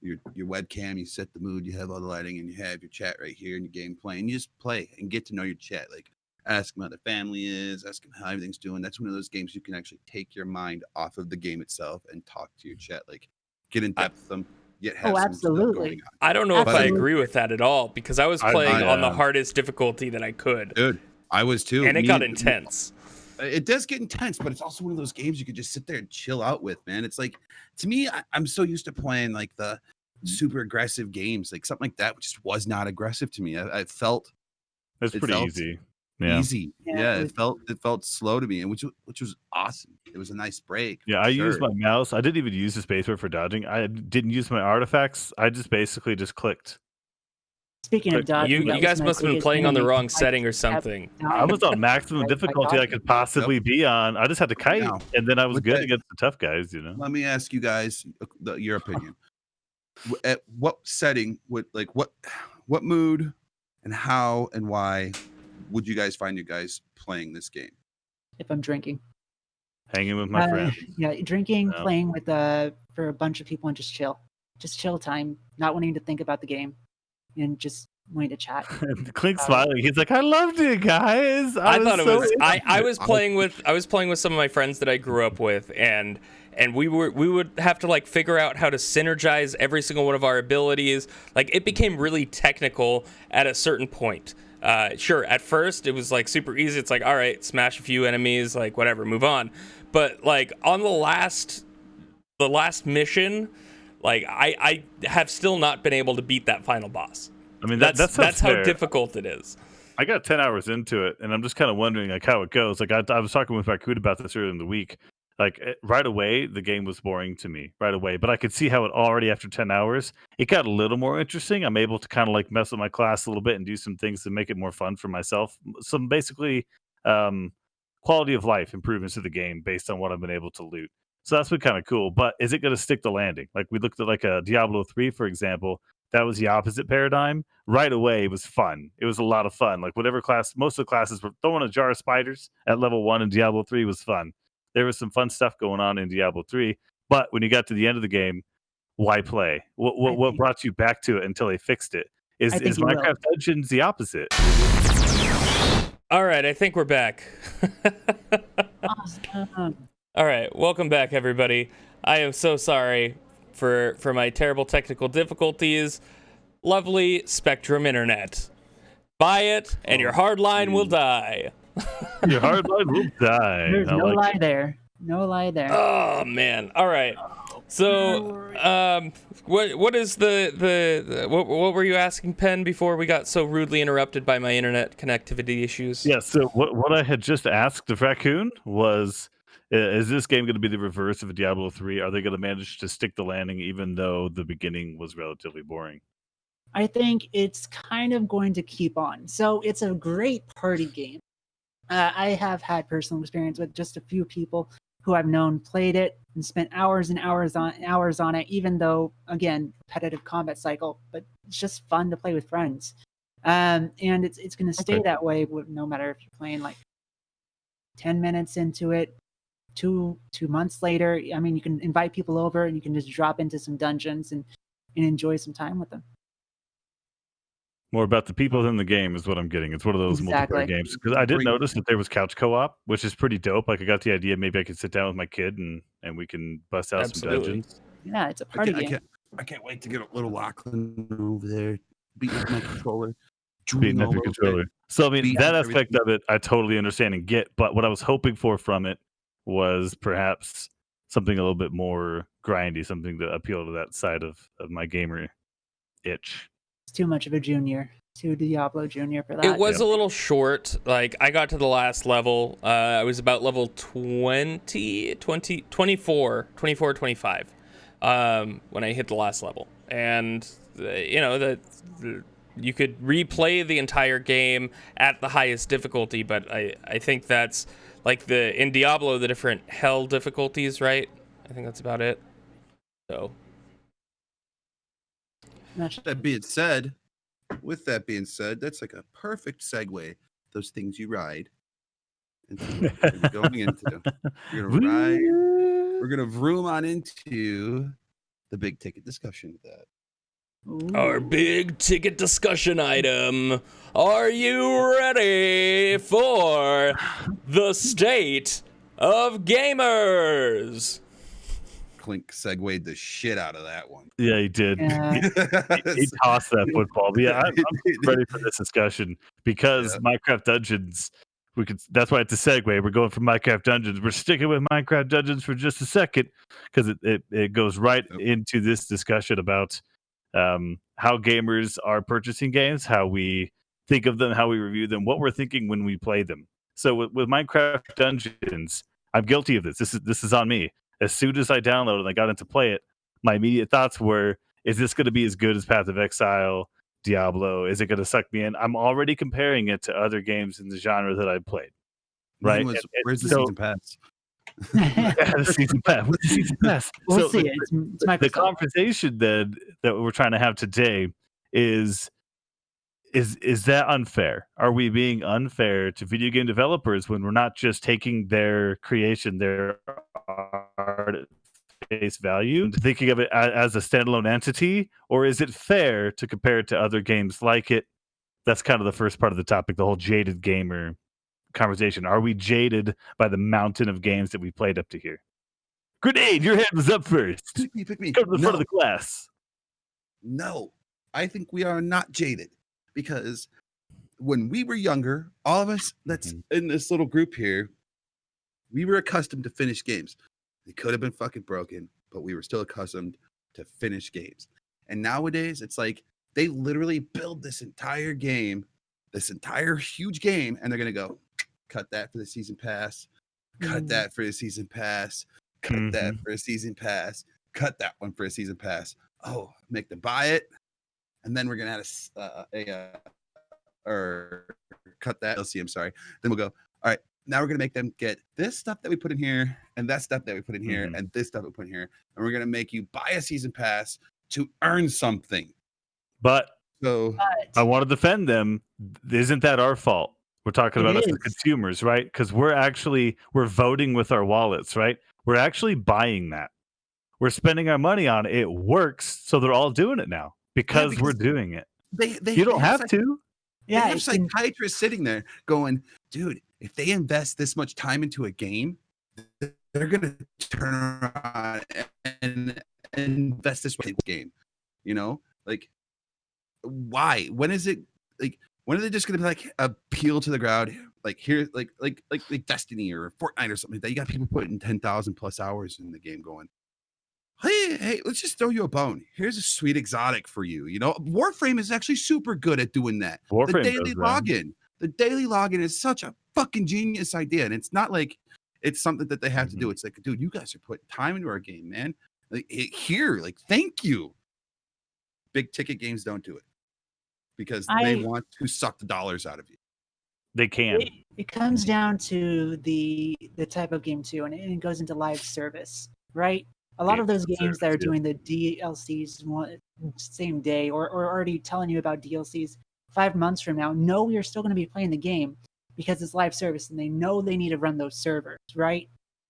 S2: your webcam, you set the mood, you have all the lighting, and you have your chat right here in your game playing. You just play and get to know your chat. Like, ask them how the family is, ask them how everything's doing. That's one of those games you can actually take your mind off of the game itself and talk to your chat, like get in depth with them. Yet have some stuff going on.
S1: I don't know if I agree with that at all, because I was playing on the hardest difficulty that I could.
S2: Dude, I was too.
S1: And it got intense.
S2: It does get intense, but it's also one of those games you could just sit there and chill out with, man. It's like, to me, I'm so used to playing like the super aggressive games, like something like that just was not aggressive to me. I felt
S3: it's pretty easy. Yeah.
S2: Easy. Yeah, it felt slow to me, and which was awesome. It was a nice break.
S3: Yeah, I used my mouse. I didn't even use the spacebar for dodging. I didn't use my artifacts. I just basically just clicked.
S4: Speaking of dodging,
S1: you guys must have been playing on the wrong setting or something.
S3: I was on maximum difficulty I could possibly be on. I just had to kite, and then I was good against the tough guys.
S2: Let me ask you guys your opinion. At what setting would what mood and how and why would you guys find you guys playing this game?
S4: If I'm drinking.
S3: hanging with my friends.
S4: Yeah, drinking,
S3: Yeah.
S4: playing with for a bunch of people, and just chill time, not wanting to think about the game, and just wanting to chat.
S3: Clink smiling. He's like, "I loved it, guys.
S1: I thought it
S3: so
S1: was.
S3: into
S1: I
S3: it."
S1: was playing with some of my friends that I grew up with, and we would have to like figure out how to synergize every single one of our abilities. Like it became really technical at a certain point. Sure, at first it was like super easy. It's like, all right, smash a few enemies, like whatever, move on. But like on the last mission, like I have still not been able to beat that final boss.
S3: I mean,
S1: That's how
S3: fair.
S1: difficult it is.
S3: I got 10 hours into it, and I'm just kind of wondering like how it goes. Like I was talking with Rakud about this earlier in the week. Like right away, the game was boring to me right away, but I could see how it already after 10 hours, it got a little more interesting. I'm able to kind of like mess with my class a little bit and do some things to make it more fun for myself. Some basically quality of life improvements to the game based on what I've been able to loot. So that's been kind of cool. But is it going to stick the landing? Like we looked at like a Diablo 3, for example. That was the opposite paradigm. Right away, it was fun. It was a lot of fun. Like whatever class, most of the classes were throwing a jar of spiders at level 1 in Diablo 3 was fun. There was some fun stuff going on in Diablo 3. But when you got to the end of the game, why play? What brought you back to it until they fixed it? Is Minecraft Dungeons the opposite?
S1: All right, I think we're back.
S4: Awesome.
S1: All right, welcome back, everybody. I am so sorry for my terrible technical difficulties. Lovely Spectrum Internet. Buy it, and your hard line will die.
S3: Your hard line will die.
S4: There's
S3: I
S4: no
S3: like
S4: lie
S3: it.
S4: there. No lie there.
S1: Oh man! All right. So, what is what were you asking, Penn, before we got so rudely interrupted by my internet connectivity issues?
S3: Yeah. So what I had just asked the raccoon was, is this game going to be the reverse of a Diablo 3? Are they going to manage to stick the landing even though the beginning was relatively boring?
S4: I think it's kind of going to keep on. So it's a great party game. I have had personal experience with just a few people who I've known played it and spent hours and hours on it, even though, again, competitive combat cycle, but it's just fun to play with friends. And it's going to stay that way no matter if you're playing like 10 minutes into it, two months later. I mean, you can invite people over and you can just drop into some dungeons and enjoy some time with them.
S3: More about the people in the game is what I'm getting. It's one of those multiplayer games. Because I did notice that there was couch co-op, which is pretty dope. Like I got the idea maybe I could sit down with my kid and we can bust out some dungeons.
S4: Yeah, it's a party game.
S2: I can't wait to get a little Lachlan over there, beating up my controller.
S3: Beating up your controller. So I mean, that aspect of it, I totally understand and get. But what I was hoping for from it was perhaps something a little bit more grindy, something to appeal to that side of my gamer itch.
S4: Too much of a junior, too Diablo junior for that.
S1: It was a little short. Like I got to the last level. I was about level 24, 25 when I hit the last level. And you could replay the entire game at the highest difficulty, but I think that's like in Diablo, the different hell difficulties, right? I think that's about it. So
S2: with that being said, that's like a perfect segue. Those things you ride. Into going into. We're gonna ride. We're gonna vroom on into the big ticket discussion of that.
S4: Ooh.
S1: Our big ticket discussion item. Are you ready for the state of gamers?
S2: Clink segued the shit out of that one.
S3: Yeah, he did.
S4: Yeah.
S3: he tossed that football. But yeah, I'm ready for this discussion because Minecraft Dungeons. That's why it's a segue. We're going from Minecraft Dungeons. We're sticking with Minecraft Dungeons for just a second because it goes right into this discussion about how gamers are purchasing games, how we think of them, how we review them, what we're thinking when we play them. So with Minecraft Dungeons, I'm guilty of this. This is on me. As soon as I downloaded and I got into play it, my immediate thoughts were, is this going to be as good as Path of Exile, Diablo? Is it going to suck me in? I'm already comparing it to other games in the genre that I've played. Right?
S2: Where's the season pass?
S3: The season pass. What's the season pass?
S4: We'll see it. It's
S3: the conversation that we're trying to have today is is that unfair? Are we being unfair to video game developers when we're not just taking their creation, their art at face value, and thinking of it as a standalone entity, or is it fair to compare it to other games like it? That's kind of the first part of the topic, the whole jaded gamer conversation. Are we jaded by the mountain of games that we played up to here? Grenade, your hand was up first.
S2: Pick me.
S3: Come to the front of the class.
S2: No, I think we are not jaded, because when we were younger, all of us that's in this little group here, we were accustomed to finished games. They could have been fucking broken, but we were still accustomed to finished games. And nowadays, it's like they literally build this entire game, this entire huge game, and they're going to go, cut that for the season pass, cut that for the season pass, cut that for a season pass, cut that one for a season pass. Oh, make them buy it. And then we're going to add or cut that DLC, I'm sorry. Then we'll go, all right, now we're going to make them get this stuff that we put in here and that stuff that we put in here and this stuff we put in here. And we're going to make you buy a season pass to earn something.
S3: But
S2: So
S3: I want to defend them. Isn't that our fault? We're talking about us as consumers, right? Because we're voting with our wallets, right? We're actually buying that. We're spending our money on it. It works, so they're all doing it now because we're doing it. You don't have to.
S2: Yeah, there's psychiatrists sitting there going, dude, if they invest this much time into a game, they're gonna turn around and invest this much in the game. You know, like, why? When is it like? When are they just gonna be like appeal to the crowd? Like here, like Destiny or Fortnite or something like that. You got people putting 10,000 plus hours in the game, going, hey, let's just throw you a bone. Here's a sweet exotic for you. You know, Warframe is actually super good at doing that.
S3: Warframe
S2: the daily login is such a fucking genius idea, and it's not like it's something that they have to do. It's like, dude, you guys are putting time into our game, man. Like thank you. Big ticket games don't do it because they want to suck the dollars out of you.
S3: They can.
S4: It comes down to the type of game too, and it goes into live service, right? A lot of those games that are doing the DLCs same day or already telling you about DLCs 5 months from now, know you're still going to be playing the game because it's live service, and they know they need to run those servers, right?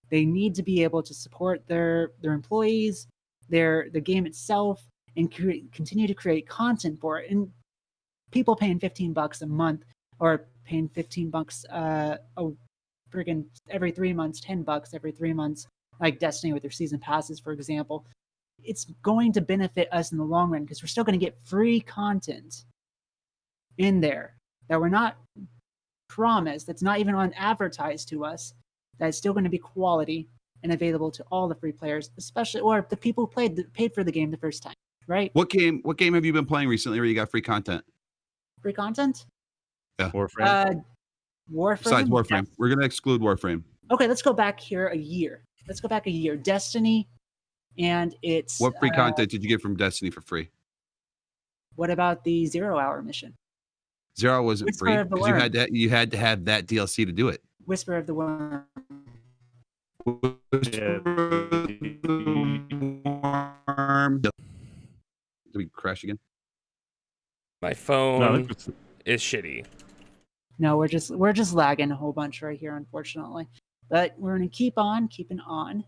S4: They need to be able to support their employees, the game itself, and continue to create content for it. And people paying $15 a month or paying $15 friggin' every 3 months, $10 every 3 months, like Destiny with their season passes, for example, it's going to benefit us in the long run because we're still going to get free content in there that we're not promised, that's not even on advertised to us, that's still going to be quality and available to all the free players, especially or the people who paid for the game the first time, right?
S2: What game have you been playing recently where you got free content?
S4: Free content?
S2: Yeah.
S4: Warframe.
S2: Besides Warframe.
S4: Yes.
S2: We're going to exclude Warframe.
S4: Okay, let's go back here a year. Destiny, and it's...
S2: What free content did you get from Destiny for free?
S4: What about the 0 Hour mission?
S2: 0 wasn't free because you had to have that DLC to do it.
S4: Whisper of the Worm.
S2: Did we crash again?
S1: My phone is shitty.
S4: No, we're just lagging a whole bunch right here, unfortunately. But we're gonna keep on keeping on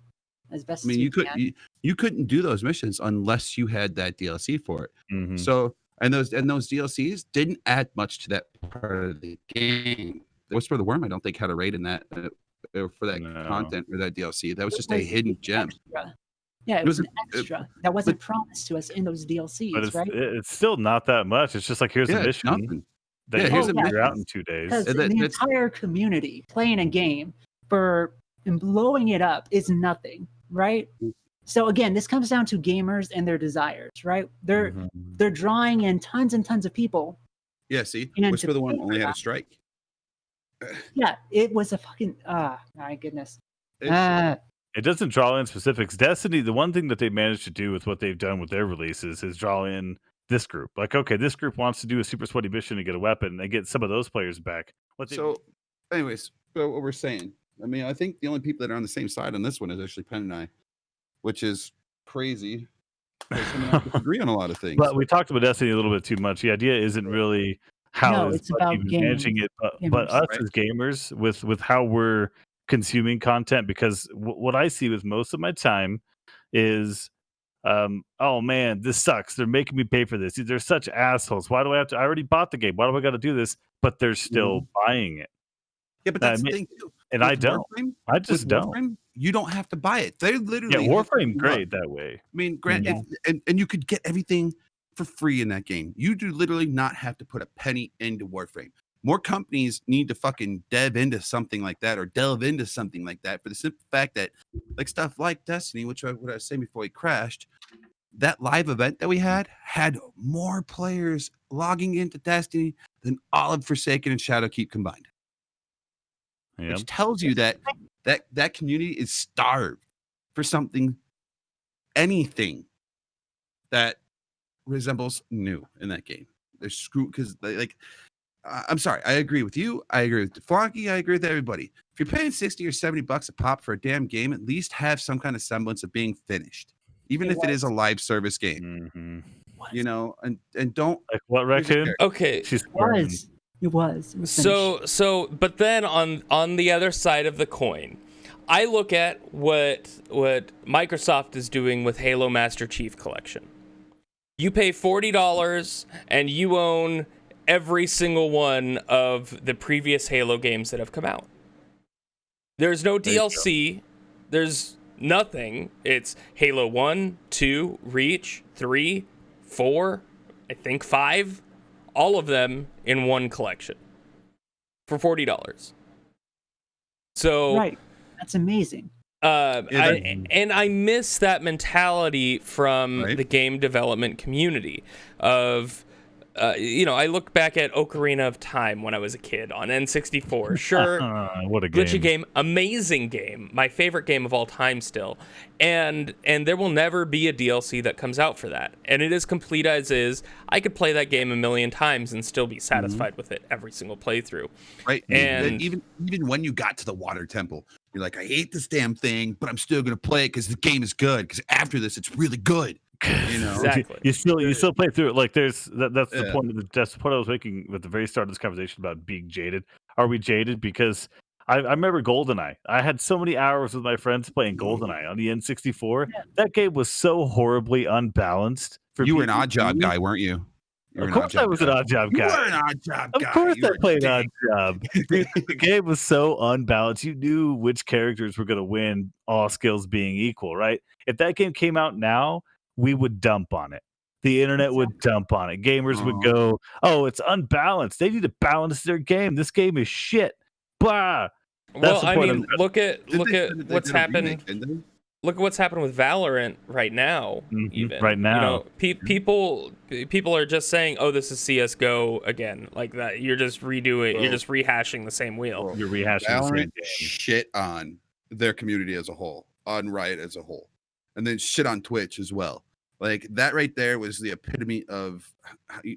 S4: as best. I mean,
S2: you couldn't do those missions unless you had that DLC for it.
S3: Mm-hmm.
S2: So and those DLCs didn't add much to that part of the game. Whisper of the Worm, I don't think had a raid in that for that content or that DLC. That was just a hidden gem.
S4: Extra. Yeah, it was an extra that wasn't promised to us in those DLCs,
S3: but
S4: right?
S3: It's still not that much. It's just like here's a mission
S2: nothing.
S3: that you can figure out in 2 days.
S4: Because the entire community playing a game and blowing it up is nothing, right? So again, this comes down to gamers and their desires, right? They're drawing in tons and tons of people.
S2: Yeah, see, Whisper of the Worm only had a strike.
S4: Yeah, it was a fucking my goodness.
S3: It doesn't draw in specifics. Destiny, the one thing that they managed to do with what they've done with their releases is draw in this group. Like, okay, this group wants to do a super sweaty mission to get a weapon and get some of those players back.
S2: Anyways, what we're saying, I mean, I think the only people that are on the same side on this one is actually Penn and I, which is crazy. Because I agree on a lot of things.
S3: But we talked about Destiny a little bit too much. The idea isn't really how
S4: No,
S3: is
S4: it's about
S3: even managing
S4: games.
S3: it, but
S4: Gamers.
S3: us
S2: Right.
S3: as gamers with how we're consuming content, because what I see with most of my time is oh man, this sucks. They're making me pay for this. They're such assholes. Why do I have to? I already bought the game. Why do I got to do this? But they're still buying it.
S2: Yeah, but
S3: I
S2: that's the
S3: mean,
S2: thing too.
S3: and I
S2: With
S3: don't.
S2: Warframe,
S3: I just don't.
S2: you don't have to buy it. They're
S3: Yeah,
S2: literally hooking
S3: Warframe
S2: you up.
S3: great that way.
S2: I mean, Grant,
S4: Yeah.
S2: and you could get everything for free in that game. You do literally not have to put a penny into Warframe. More companies need to fucking delve into something like that for the simple fact that, like stuff like Destiny, what I was saying before we crashed, that live event that we had more players logging into Destiny than all of Forsaken and Shadowkeep combined.
S3: Yeah.
S2: Which tells you that community is starved for anything that resembles new in that game. They're screwed because I'm sorry, I agree with you. I agree with Deflonky. I agree with everybody. If you're paying $60 or $70 a pop for a damn game, at least have some kind of semblance of being finished, even if it is a live service game.
S3: Mm-hmm.
S2: You know, and don't
S3: Like what,
S2: here's a
S3: Raccoon?
S2: character.
S1: Okay.
S3: She's
S4: It
S3: swearing.
S4: was. It was. It was finished.
S1: But then on the other side of the coin, I look at what Microsoft is doing with Halo Master Chief Collection. You pay $40 and you own every single one of the previous Halo games that have come out. There's no
S3: There you
S1: DLC. There's nothing. It's Halo 1, 2, Reach, 3, 4, I think 5. All of them in one collection for $40. So
S4: Right. That's amazing.
S1: I miss that mentality from
S2: Right.
S1: the game development community of, I look back at Ocarina of Time when I was a kid on N64. Sure,
S3: What a game.
S1: glitchy game, amazing game, my favorite game of all time still. And there will never be a DLC that comes out for that. And it is complete as is. I could play that game a million times and still be satisfied with it every single playthrough.
S2: Right.
S1: And
S2: even when you got to the water temple, you're like, I hate this damn thing, but I'm still gonna play it because the game is good. Because after this, it's really good. You know,
S1: Exactly.
S3: You still play through it. Like that's the
S2: Yeah.
S3: point. That's the point I was making at the very start of this conversation about being jaded. Are we jaded? Because I remember GoldenEye. I had so many hours with my friends playing GoldenEye on the N64.
S4: Yeah.
S3: That game was so horribly unbalanced. For
S2: you were an
S3: people
S2: odd job
S3: who-
S2: guy, weren't you? You were
S3: Of
S2: an
S3: course, I was an odd job
S2: You
S3: guy.
S2: were an odd job guy.
S3: Of course,
S2: You
S3: I
S2: were a
S3: played
S2: dick.
S3: odd job. Dude, the game was so unbalanced. You knew which characters were going to win, all skills being equal, right? If that game came out now, we would dump on it. The internet would dump on it. Gamers would go, "Oh, it's unbalanced. They need to balance their game. This game is shit." Blah.
S1: Well,
S3: the
S1: I
S3: point
S1: mean, look at
S2: Didn't they say that they
S1: what's
S2: did a
S1: happened.
S2: remake, didn't they?
S1: Look at what's happened with Valorant right now.
S3: Mhm,
S1: Even
S3: right now.
S1: people are just saying, "Oh, this is CS:GO again," like that. You're just redoing.
S2: Well-
S1: you're just rehashing the same wheel.
S3: You're rehashing the same
S2: Valorant
S3: game.
S2: shit on their community as a whole, on Riot as a whole, and then shit on Twitch as well. Like that right there was the epitome of.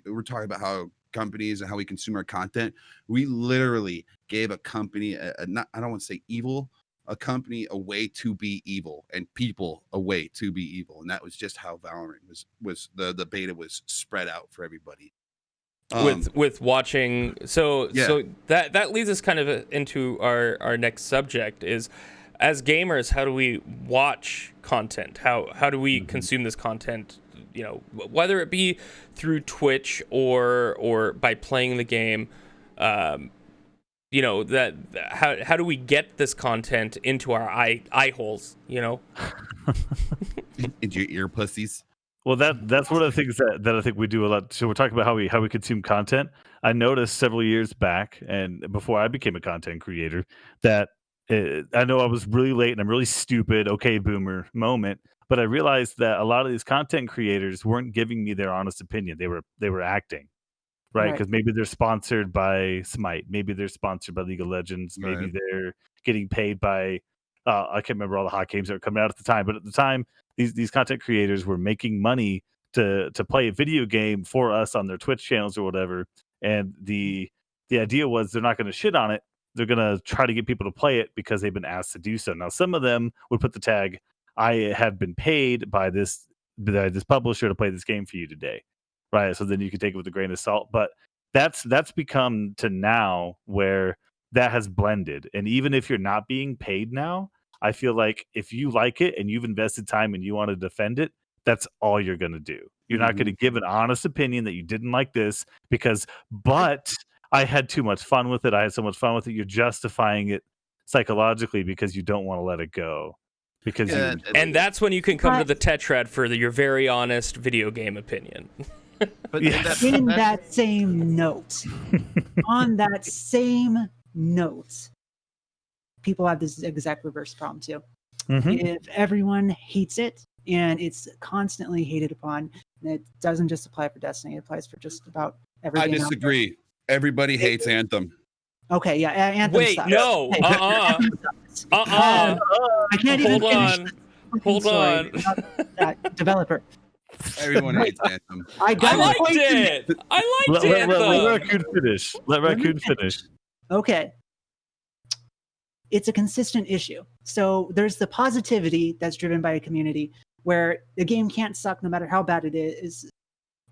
S2: We're talking about how companies and how we consume our content. We literally gave a company not, I don't want to say evil, a company a way to be evil, and people a way to be evil, and that was just how Valorant was the beta was spread out for everybody.
S1: With watching, so that leads us kind of into our next subject is, as gamers, how do we watch content? How do we consume this content? You know, whether it be through Twitch or by playing the game. You know, that how do we get this content into our eye holes? You know,
S2: into your ear pussies.
S3: Well, that's one of the things that I think we do a lot. So we're talking about how we consume content. I noticed several years back, and before I became a content creator, that I know I was really late and I'm really stupid. Okay, boomer moment. But I realized that a lot of these content creators weren't giving me their honest opinion. They were acting, right?
S4: Right.
S3: Because maybe they're sponsored by Smite, maybe they're sponsored by League of Legends, maybe
S2: Right.
S3: they're getting paid by I can't remember all the hot games that were coming out at the time, but at the time these content creators were making money to play a video game for us on their Twitch channels or whatever. And the idea was they're not going to shit on it. They're going to try to get people to play it because they've been asked to do so. Now, some of them would put the tag, "I have been paid by this publisher to play this game for you today." Right. So then you can take it with a grain of salt. But That's become to now where that has blended. And even if you're not being paid now, I feel like if you like it and you've invested time and you want to defend it, that's all you're going to do. You're not going to give an honest opinion that you didn't like this but I had too much fun with it. I had so much fun with it. You're justifying it psychologically because you don't want to let it go. Because
S1: and that's when you can come to the Tetrad for your very honest video game opinion.
S2: But
S4: in that same note, on that same note, people have this exact reverse problem too. If everyone hates it and it's constantly hated upon, and it doesn't just apply for Destiny, it applies for just about every game.
S2: I disagree. Everybody hates Anthem.
S4: Okay, yeah, Anthem
S1: Wait,
S4: sucks.
S1: no,
S4: I can't even
S1: Hold on.
S4: That developer.
S2: Everyone hates Anthem.
S1: I liked it. Anthem.
S3: Let Raccoon finish. Let Raccoon finish.
S4: Okay. It's a consistent issue. So there's the positivity that's driven by a community where the game can't suck no matter how bad it is.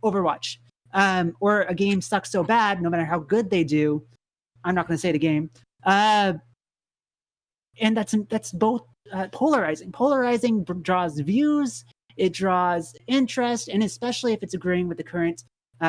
S4: Overwatch. Or a game sucks so bad no matter how good they do. I'm not going to say the game. And that's both polarizing. Polarizing draws views. It draws interest, and especially if it's agreeing with the current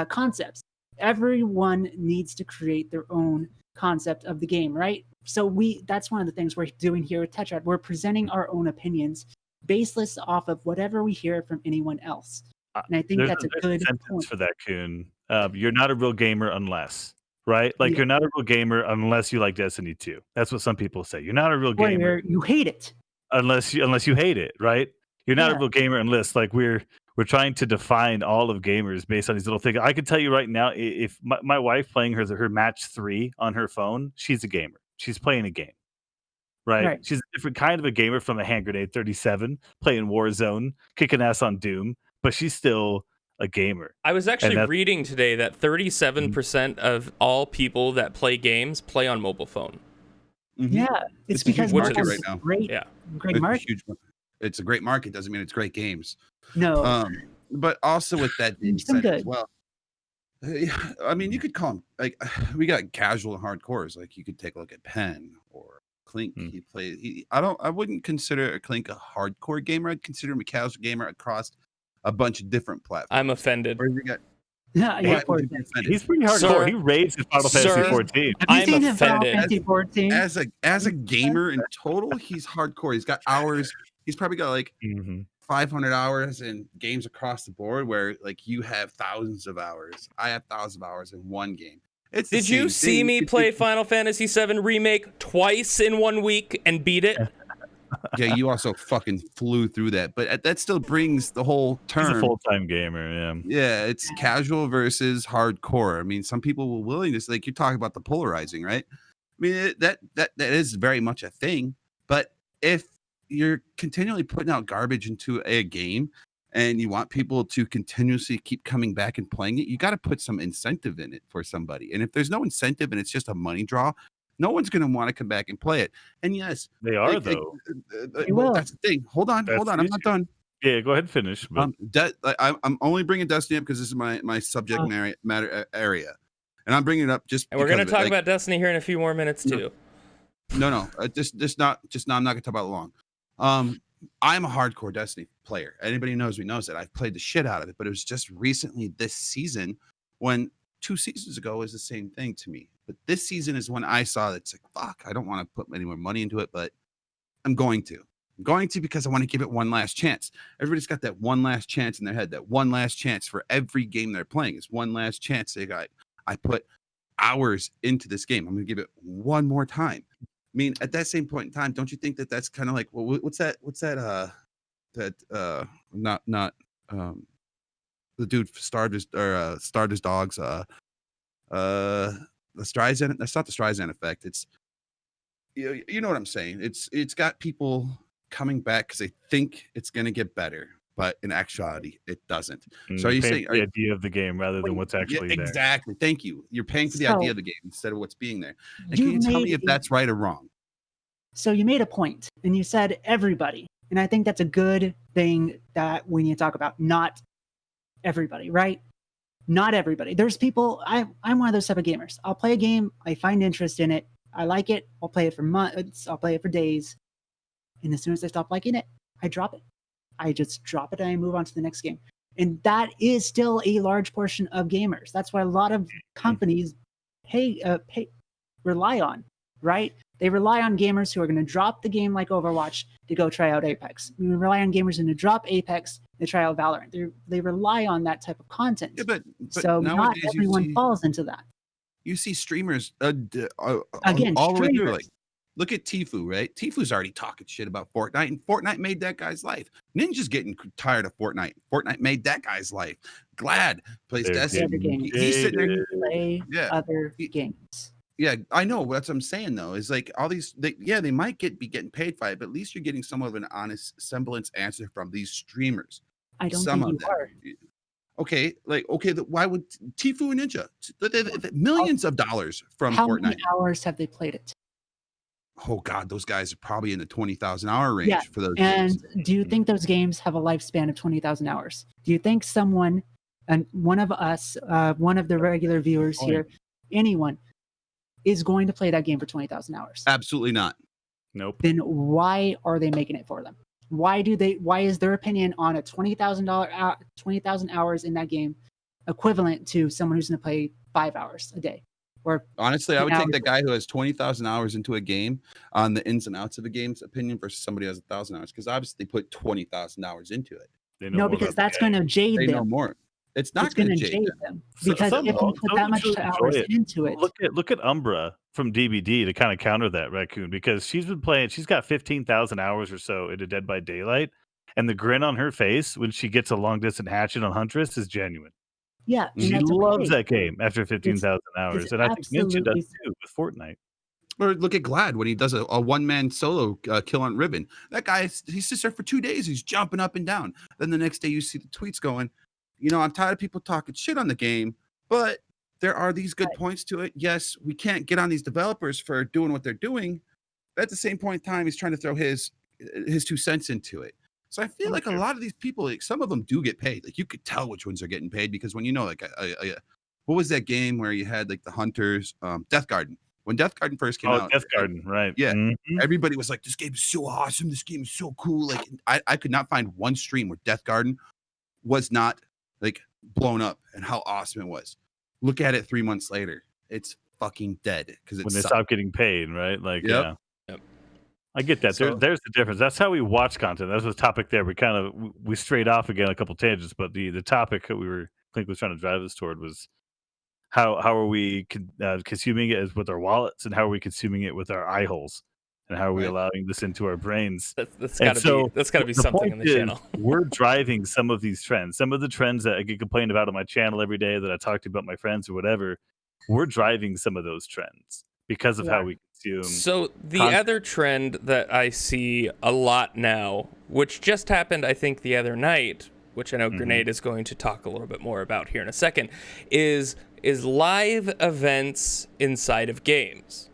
S4: concepts. Everyone needs to create their own concept of the game, right? So that's one of the things we're doing here with Tetrad. We're presenting our own opinions baseless off of whatever we hear from anyone else. And I think that's a good
S3: sentence
S4: point.
S3: for that, Kuhn. You're not a real gamer unless, right? Like you're not a real gamer unless you like Destiny 2. That's what some people say. You're not a real gamer.
S4: You hate it.
S3: Unless you hate it, right? You're not a real gamer unless like we're trying to define all of gamers based on these little things. I can tell you right now, if my wife playing her match 3 on her phone, she's a gamer. She's playing a game, right? She's a different kind of a gamer from a hand grenade 37, playing Warzone, kicking ass on Doom, but she's still a gamer.
S1: I was actually reading today that 37% of all people that play games play on mobile phone.
S4: Yeah, it's because
S2: market right now.
S4: Great market.
S2: It's a great market. Doesn't mean it's great games.
S4: No.
S2: But also with that being said as well, I mean, you could call them like we got casual and hardcores. Like you could take a look at Penn or Clink. I wouldn't consider a Clink a hardcore gamer. I'd consider him a casual gamer across a bunch of different platforms.
S1: I'm offended.
S3: He's pretty hardcore.
S1: Sir,
S3: he raids his Final Fantasy 14.
S1: I'm offended.
S2: As a gamer in total, he's hardcore. He's got hours. He's probably got like 500 hours in games across the board where like you have thousands of hours. I have thousands of hours in one game.
S1: Did you see me play Final Fantasy VII Remake twice in 1 week and beat it?
S2: Yeah, you also fucking flew through that. But that still brings the whole term.
S3: He's a full-time gamer, yeah.
S2: Yeah, it's casual versus hardcore. I mean, some people will willing to like you're talking about the polarizing, right? I mean, that is very much a thing. But if you're continually putting out garbage into a game and you want people to continuously keep coming back and playing it, you got to put some incentive in it for somebody. And if there's no incentive and it's just a money draw, no one's going to want to come back and play it. And yes,
S3: they are though.
S2: That's the thing. Hold on. I'm not done.
S3: Yeah, go ahead and finish.
S2: I'm only bringing Destiny up because this is my subject matter area, and I'm bringing it up just.
S1: And we're going to talk about Destiny here in a few more minutes too.
S2: No, just not. I'm not going to talk about it long. I'm a hardcore Destiny player. Anybody knows me knows that I've played the shit out of it, but it was just recently this season when 2 seasons ago was the same thing to me. But this season is when I saw that it's like, fuck, I don't want to put any more money into it, but I'm going to. Because I want to give it one last chance. Everybody's got that one last chance in their head, that one last chance for every game they're playing. It's one last chance. I put hours into this game. I'm going to give it one more time. I mean, at that same point in time, don't you think that that's kind of like, well, what's that? The dude Stardust Dogs, the Streisand. That's not the Streisand effect. It's you know what I'm saying. It's got people coming back because they think it's going to get better, but in actuality, it doesn't. So you saying
S3: the idea of the game rather than what's actually there?
S2: Exactly. Thank you. You're paying for the idea of the game instead of what's being there. And can you tell me if that's right or wrong?
S4: So you made a point, and you said everybody, and I think that's a good thing that we need to talk about. Not everybody, right? Not everybody. There's people. I'm one of those type of gamers. I'll play a game. I find interest in it. I like it. I'll play it for months. I'll play it for days. And as soon as I stop liking it, I drop it. I just drop it and I move on to the next game. And that is still a large portion of gamers. That's why a lot of companies rely on, right? They rely on gamers who are going to drop the game like Overwatch to go try out Apex. We rely on gamers who drop Apex to try out Valorant. They rely on that type of content.
S2: Yeah, but
S4: so not everyone falls into that.
S2: You see streamers
S4: Again,
S2: all the way through.
S4: streamers.
S2: Like, look at Tfue, right? Tfue's already talking shit about Fortnite, and Fortnite made that guy's life. Ninja's getting tired of Fortnite. Fortnite made that guy's life. Glad plays
S3: They're
S2: Destiny. He's sitting there.
S4: Play other games.
S2: Yeah, I know. That's what I'm saying, though. Is like all these. They might be getting paid for it, but at least you're getting somewhat of an honest semblance answer from these streamers.
S4: I don't
S2: Some
S4: think
S2: of
S4: you
S2: them.
S4: are.
S2: Why would Tfue and Ninja millions of dollars from
S4: How
S2: Fortnite?
S4: many hours have they played it?
S2: Oh God, those guys are probably in the 20,000 hour range for those
S4: And
S2: games.
S4: do you think those games have a lifespan of 20,000 hours? Do you think someone, and one of us, one of the regular viewers here, anyone, is going to play that game for 20,000 hours?
S2: Absolutely not.
S3: Nope.
S4: Then why are they making it for them? Why is their opinion on a $20,000 20,000 hours in that game equivalent to someone who's going to play 5 hours a day? Or
S2: Honestly, I would take
S4: hours.
S2: the guy who has 20,000 hours into a game on the ins and outs of a game's opinion versus somebody who has 1,000 hours, because obviously they put 20,000 hours into it.
S3: They know
S4: no,
S3: more
S4: because
S3: about the
S4: that's
S3: game.
S4: going to jade
S2: They know
S4: them.
S2: more. It's
S4: It's
S2: not
S4: going
S2: going
S4: to
S2: to
S4: jade
S2: jade
S4: them.
S3: So-
S4: Because
S3: some
S4: if you
S3: will.
S4: put
S3: Some
S4: that
S3: will
S4: much
S3: truly
S4: hours
S3: enjoy it.
S4: into it,
S3: Look at Umbra from DBD to kind of counter that, Raccoon, because she's been playing. She's got 15,000 hours or so into Dead by Daylight, and the grin on her face when she gets a long distance hatchet on Huntress is genuine.
S4: yeah, and
S3: She
S4: that's
S3: loves
S4: okay.
S3: that game after 15,000 hours,
S4: it's
S3: and I think Ninja
S4: absolutely-
S3: does too with Fortnite.
S2: Or look at Glad when he does a one-man solo kill on Ribbon. That guy, he sits there for 2 days. He's jumping up and down. Then the next day you see the tweets going, I'm tired of people talking shit on the game, but there are these good points to it. Yes, we can't get on these developers for doing what they're doing. But at the same point in time, he's trying to throw his 2 cents into it. So I feel like a lot of these people, like, some of them do get paid. Like, you could tell which ones are getting paid because when like what was that game where you had like the hunters, Death Garden? When Death Garden first came out,
S3: Death Garden, right?
S2: Yeah.
S3: Mhm.
S2: everybody was like, "This game is so awesome. This game is so cool." Like, I could not find one stream where Death Garden was not like blown up and how awesome it was. Look at it 3 months later; it's fucking dead because
S3: When they stop getting paid, right? Like,
S2: Yep.
S3: yeah.
S1: Yep.
S3: I get that.
S2: So-
S3: There's the difference. That's how we watch content. That's the topic there. We strayed off again a couple tangents, but the topic that Clint was trying to drive us toward was how are we consuming it with our wallets, and how are we consuming it with our eye holes, and how are we
S2: Right.
S3: allowing this into our brains?
S1: That's
S3: And
S1: got to
S3: so
S1: be
S3: the
S1: something on
S3: point
S1: the
S3: is,
S1: channel.
S3: We're driving some of these trends. Some of the trends that I get complained about on my channel every day that I talk to about my friends or whatever. We're driving some of those trends because of how we consume.
S1: So the
S3: content.
S1: other trend that I see a lot now, which just happened, I think, the other night, which I know Grenade is going to talk a little bit more about here in a second, is live events inside of games.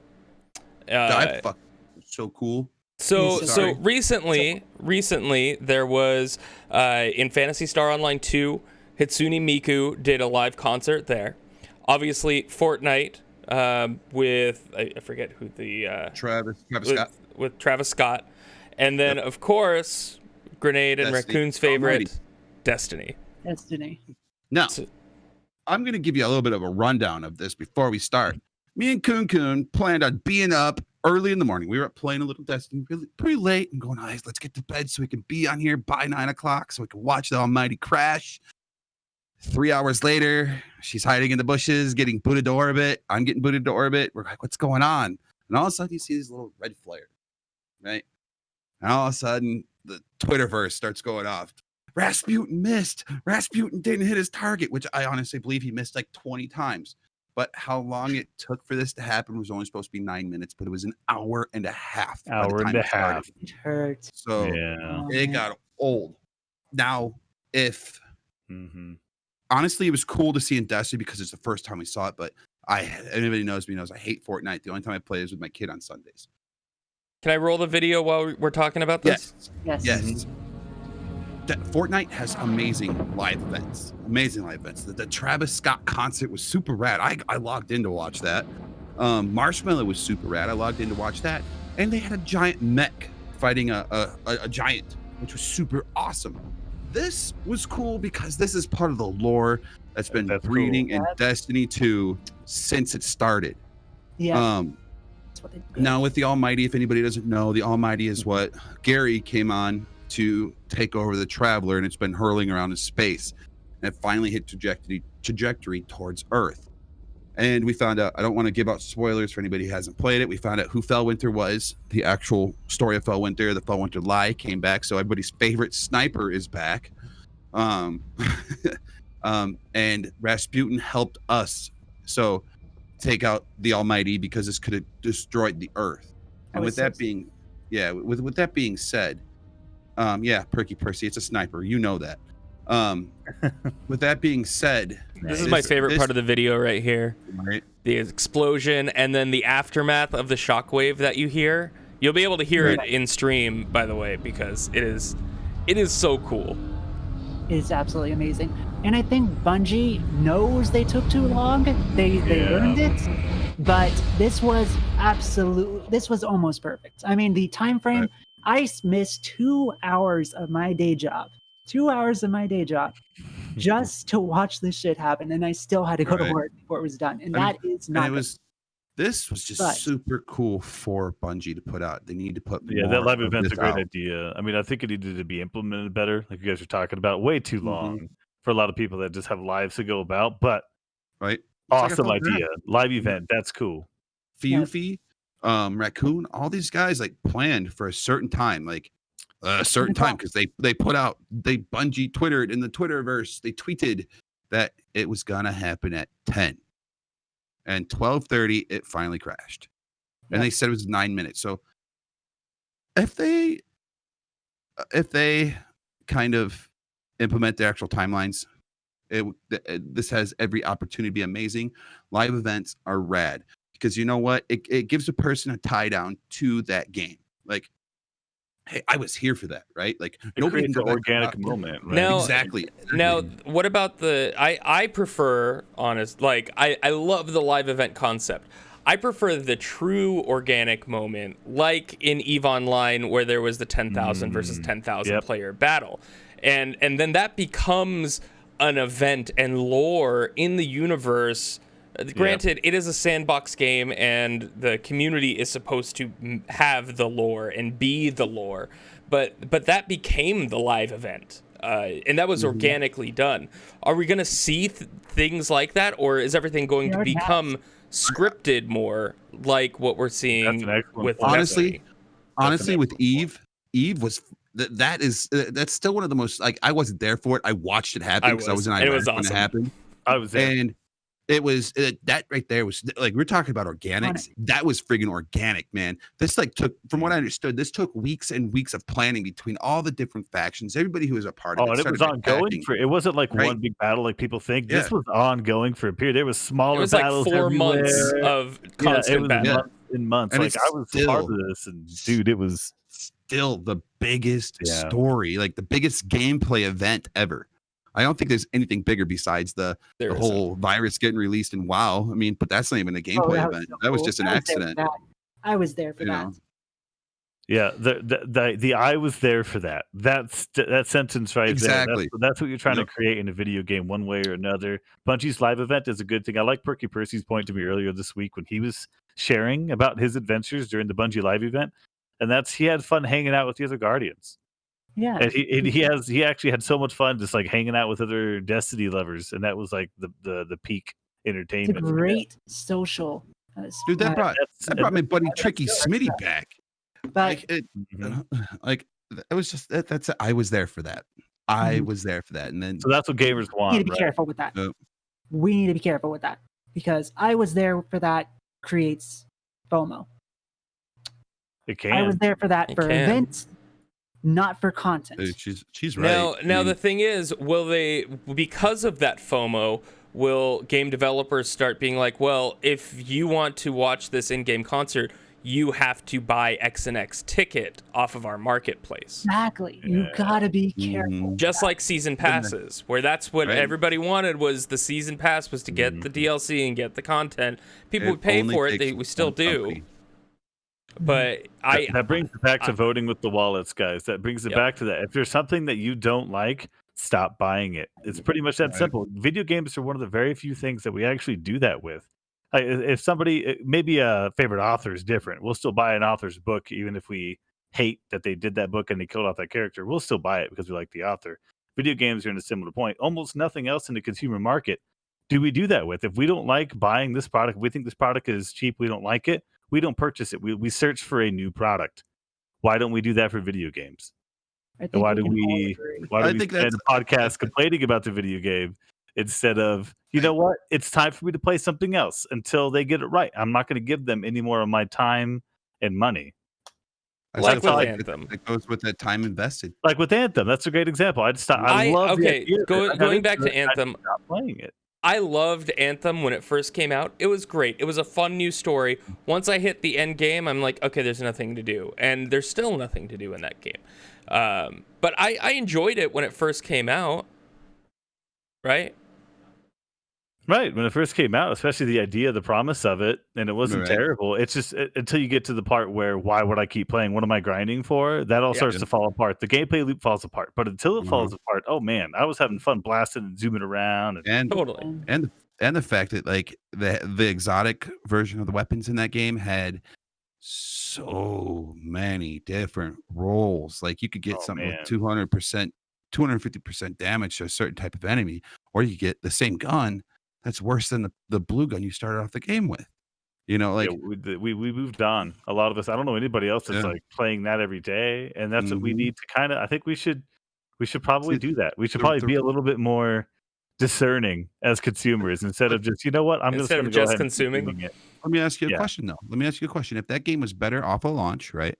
S2: So cool.
S1: So
S2: Sorry.
S1: recently there was in Phantasy Star Online 2, Hitsune Miku did a live concert there. Obviously, Fortnite with I forget who the
S2: Travis Scott.
S1: with Travis Scott, and then of course Grenade and
S2: Destiny.
S1: Raccoon's favorite,
S2: Almighty.
S1: Destiny.
S4: Destiny.
S2: Now,
S1: So-
S2: I'm going to give you a little bit of a rundown of this before we start. Me and Coon planned on being up early in the morning. We were up playing a little Destiny pretty late and going, "All right, let's get to bed so we can be on here by 9 o'clock so we can watch the almighty crash." 3 hours later, she's hiding in the bushes, getting booted to orbit. I'm getting booted to orbit. We're like, what's going on? And all of a sudden, you see this little red flare, right? And all of a sudden, the Twitterverse starts going off. Rasputin missed. Rasputin didn't hit his target, which I honestly believe he missed like 20 times. But how long it took for this to happen was only supposed to be 9 minutes, but it was an hour and a half. by the
S3: Hour and
S2: time
S3: a
S2: it started.
S3: half.
S4: It hurt.
S2: So
S3: Yeah.
S4: Oh,
S2: it
S4: man.
S2: got old. Now, if
S3: Mm-hmm.
S2: honestly, it was cool to see in Destiny because it's the first time we saw it. But anybody knows me knows I hate Fortnite. The only time I play is with my kid on Sundays.
S1: Can I roll the video while we're talking about this?
S2: Yes.
S4: Yes.
S2: Yes. Fortnite has amazing live events. The Travis Scott concert was super rad. I logged in to watch that. Marshmallow was super rad. I logged in to watch that, and they had a giant mech fighting a giant, which was super awesome. This was cool because this is part of the lore that's been breeding in Destiny 2 since it started.
S4: Yeah.
S2: That's what they do. Now with the Almighty, if anybody doesn't know, the Almighty is what Gary came on to take over the Traveler, and it's been hurling around in space, and it finally hit trajectory towards Earth. And we found out, I don't want to give out spoilers for anybody who hasn't played it, we found out who Fellwinter was, the actual story of Fellwinter, the Fellwinter lie came back, so everybody's favorite sniper is back. And Rasputin helped us take out the Almighty, because this could have destroyed the Earth. And with that being said, Perky Percy, it's a sniper, you know that. With that being said,
S1: this is my favorite part of the video right here.
S2: Right.
S1: The explosion and then the aftermath of the shockwave that you hear. You'll be able to hear it in stream, by the way, because it is so cool.
S4: It is absolutely amazing. And I think Bungie knows they took too long. They earned it. But this was almost perfect. I mean, the time frame, I missed 2 hours of my day job. 2 hours of my day job just to watch this shit happen, and I still had to go to work before it was done. And
S2: this was just super cool for Bungie to put out. They need to put
S3: that live event's a great idea. I mean, I think it needed to be implemented better, like you guys were talking about. Way too long for a lot of people that just have lives to go about, but awesome idea. Live event, that's cool.
S2: Fiufi, Raccoon, all these guys like planned for a certain time, because they Bungie Twittered in the Twitterverse, they tweeted that it was gonna happen at 10, and 12:30 it finally crashed, and they said it was 9 minutes. So if they kind of implement the actual timelines, this has every opportunity to be amazing. Live events are rad because you know what, it gives a person a tie down to that game, like, hey, I was here for that, right? Like, nobody can go back
S3: organic moment, right?
S1: Now,
S2: exactly.
S1: Now, what about I prefer, I love the live event concept. I prefer the true organic moment, like in EVE Online, where there was the 10,000 versus 10,000 player battle. And then that becomes an event and lore in the universe. Granted, it is a sandbox game, and the community is supposed to have the lore and be the lore, but that became the live event, and that was organically done. Are we going to see things like that, or is everything going to become scripted more, like what we're seeing with
S2: honestly with Eve was that's still one of the most, like, I wasn't there for it. I watched it happen because I was in Iraq when it happened.
S3: I was there.
S2: And it was that right there was like, we're talking about organics. That was friggin' organic, man. This took, from what I understood, this took weeks and weeks of planning between all the different factions, everybody who was a part of it.
S3: And it was ongoing it wasn't like one big battle like people think. Yeah. This was ongoing for a period. There was smaller battles.
S1: Like 4 months of constant battle.
S3: Months. And like, I was part of this, and dude, it was
S2: still the biggest story, like the biggest gameplay event ever. I don't think there's anything bigger besides the whole virus getting released in WoW. I mean, but that's not even a gameplay event. So that was just an accident.
S4: I was there for that.
S3: Yeah, the I was there for that. That sentence right
S2: exactly.
S3: there. That's what you're trying to create in a video game, one way or another. Bungie's live event is a good thing. I like Perky Percy's point to me earlier this week when he was sharing about his adventures during the Bungie live event, and he had fun hanging out with the other Guardians.
S4: Yeah,
S3: and he actually had so much fun just like hanging out with other Destiny lovers, and that was like the peak entertainment.
S4: It's a great social.
S2: Dude, that brought my buddy Tricky Smitty back.
S4: But
S2: it was just I was there for that. I was there for that, and then
S3: so that's what gamers want.
S4: We need to be careful with that. We need to be careful with that because I was there for that creates FOMO.
S3: It can.
S4: I was there for that for events. Not for content.
S2: She's right.
S1: Now the thing is, will they, because of that FOMO, will game developers start being like, well, if you want to watch this in-game concert, you have to buy X and X ticket off of our marketplace.
S4: Exactly. You gotta be careful.
S1: Just like season passes, where that's what everybody wanted, was the season pass was to get the DLC and get the content. People would pay for it. We still do. But
S3: that brings it back to voting with the wallets, guys. That brings it back to that. If there's something that you don't like, stop buying it. It's pretty much that simple. Video games are one of the very few things that we actually do that with. Like, if somebody, maybe a favorite author is different, we'll still buy an author's book even if we hate that they did that book and they killed off that character. We'll still buy it because we like the author. Video games are in a similar point. Almost nothing else in the consumer market do we do that with. If we don't like buying this product, we think this product is cheap, we don't like it, we don't purchase it. We search for a new product. Why don't we do that for video games? And why do we spend a podcast complaining about the video game instead of, you know what, it's time for me to play something else until they get it right. I'm not going to give them any more of my time and money.
S1: Like with Anthem.
S2: It goes with that time invested.
S3: Like with Anthem, that's a great example. Going
S1: back to Anthem,
S3: stop playing it.
S1: I loved Anthem when it first came out. It was great. It was a fun new story. Once I hit the end game, I'm like, okay, there's nothing to do. And there's still nothing to do in that game. But I enjoyed it when it first came out. Right?
S3: Right. When it first came out, especially the idea, the promise of it, and it wasn't terrible. It's just until you get to the part where, why would I keep playing? What am I grinding for? That all starts to fall apart. The gameplay loop falls apart. But until it falls apart, oh man, I was having fun blasting and zooming around.
S2: And
S1: totally.
S2: And the fact that like the exotic version of the weapons in that game had so many different roles. Like you could get something with 200%, 250% damage to a certain type of enemy, or you get the same gun that's worse than the blue gun you started off the game with. You know, like
S3: we moved on. A lot of us, I don't know anybody else that's like playing that every day, and that's what we need to kind of. I think we should probably do that. We should probably be a little bit more discerning as consumers instead of just, you know what, I'm just going to go ahead
S1: consuming
S3: it.
S2: Let me ask you a question though. Let me ask you a question. If that game was better off of launch, right?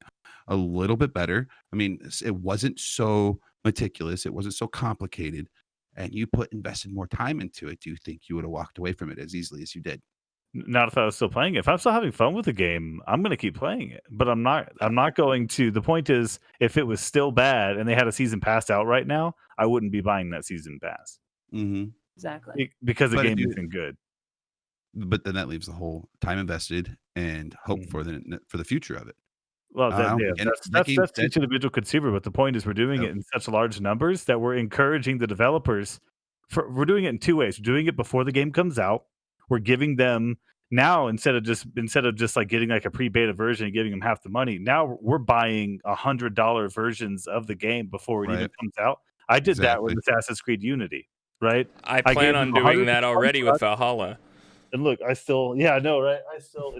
S2: A little bit better. I mean, it wasn't so meticulous. It wasn't so complicated. And you invested more time into it, do you think you would have walked away from it as easily as you did?
S3: Not if I was still playing it. If I'm still having fun with the game, I'm going to keep playing it. But I'm not going to. The point is, if it was still bad and they had a season pass out right now, I wouldn't be buying that season pass.
S2: Mm-hmm.
S4: Exactly.
S3: Because the game isn't good.
S2: But then that leaves the whole time invested and hope for the future of it.
S3: Well, that's each individual consumer, but the point is we're doing it in such large numbers that we're encouraging the developers. We're doing it in two ways. We're doing it before the game comes out. We're giving them now, instead of just like getting like a pre-beta version and giving them half the money, now we're buying $100 versions of the game before it even comes out. I did that with Assassin's Creed Unity, right?
S1: I plan on doing that already with Valhalla.
S3: And look, it's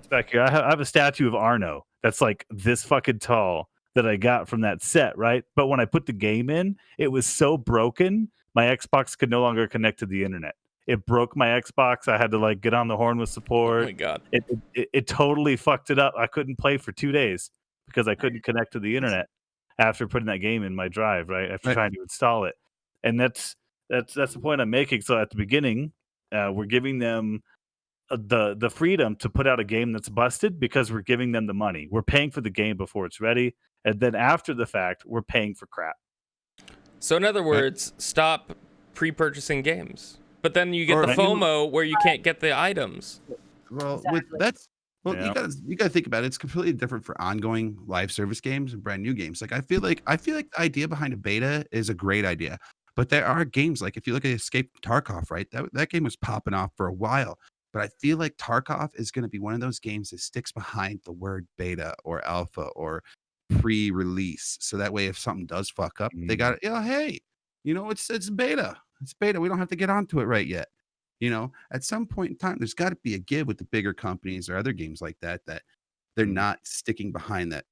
S3: back here. I have a statue of Arno that's like this fucking tall that I got from that set, right? But when I put the game in, it was so broken, my Xbox could no longer connect to the internet. It broke my Xbox. I had to like get on the horn with support.
S1: Oh my god!
S3: It totally fucked it up. I couldn't play for 2 days because I couldn't connect to the internet after putting that game in my drive, right? After trying to install it, and that's the point I'm making. So at the beginning, we're giving them the freedom to put out a game that's busted because we're giving them the money. We're paying for the game before it's ready, and then after the fact, we're paying for crap.
S1: So in other words, stop pre-purchasing games. But then you get the FOMO where you can't get the items.
S2: Well, you gotta think about it. It's completely different for ongoing live service games and brand new games. Like I feel like the idea behind a beta is a great idea. But there are games like if you look at Escape Tarkov, right? That game was popping off for a while. But I feel like Tarkov is going to be one of those games that sticks behind the word beta or alpha or pre-release. So that way, if something does fuck up, they got it. Hey, it's beta. It's beta. We don't have to get onto it right yet. At some point in time, there's got to be a give with the bigger companies or other games like that they're not sticking behind that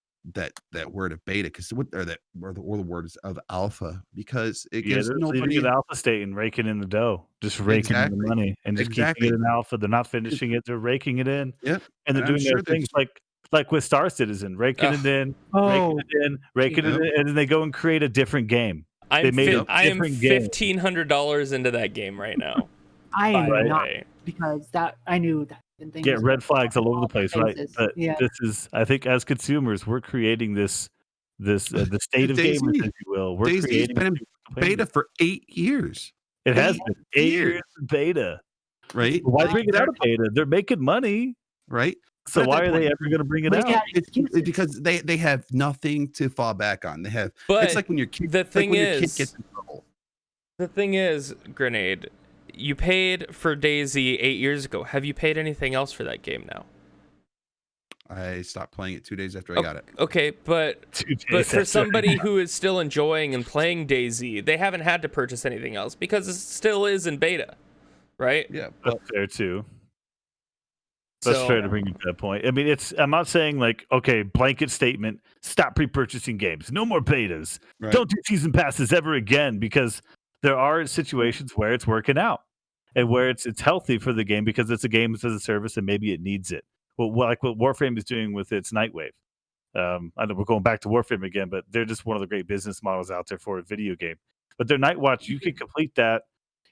S2: word of beta or the words of alpha because it gives nobody
S3: an alpha state and raking in the dough, just raking in the money and just keeping it in alpha. They're not finishing it; they're raking it in.
S2: Yep.
S3: And they're doing their things like with Star Citizen, raking it in, raking it in, and then they go and create a different game.
S1: I am $1,500 into that game right now.
S4: I am not, because I knew that and things
S3: get red
S4: go
S3: flags all over the
S4: off
S3: place, right?
S4: faces.
S3: But
S4: Yeah.
S3: this is, I think, as consumers, we're creating this the state of
S2: Daisy.
S3: gamers, if you will. We're
S2: Daisy's
S3: creating
S2: been in
S3: beta.
S2: beta for 8 years.
S3: It has
S2: 8
S3: been 8
S2: years.
S3: years in beta.
S2: Right?
S3: Why
S2: Like,
S3: bring it out of beta? They're making money,
S2: right?
S3: so
S2: But at
S3: why
S2: that
S3: are they
S2: point,
S3: ever going to bring it
S4: We
S3: out?
S4: got
S2: It's
S4: excuses.
S2: because they have nothing to fall back on. They have.
S1: But
S2: It's like when your kid.
S1: the
S2: It's like
S1: thing
S2: when your kid
S1: is-
S2: gets in trouble.
S1: The thing is, Grenade, you paid for Daisy 8 years ago. Have you paid anything else for that game now?
S2: I stopped playing it 2 days after I got it.
S1: Okay, but
S3: 2 days
S1: for
S3: after-
S1: somebody who is still enjoying and playing Daisy, they haven't had to purchase anything else because it still is in beta, right?
S2: Yeah, but
S3: That's fair too. That's
S1: So-
S3: fair to bring you to that point. I mean, I'm not saying like, okay, blanket statement, stop pre-purchasing games, no more betas,
S2: right.
S3: don't do season passes ever again, because there are situations where it's working out and where it's healthy for the game because it's a game as a service and maybe it needs it. Well, like what Warframe is doing with its Nightwave. I know we're going back to Warframe again, but they're just one of the great business models out there for a video game. But their Night Watch, you can complete that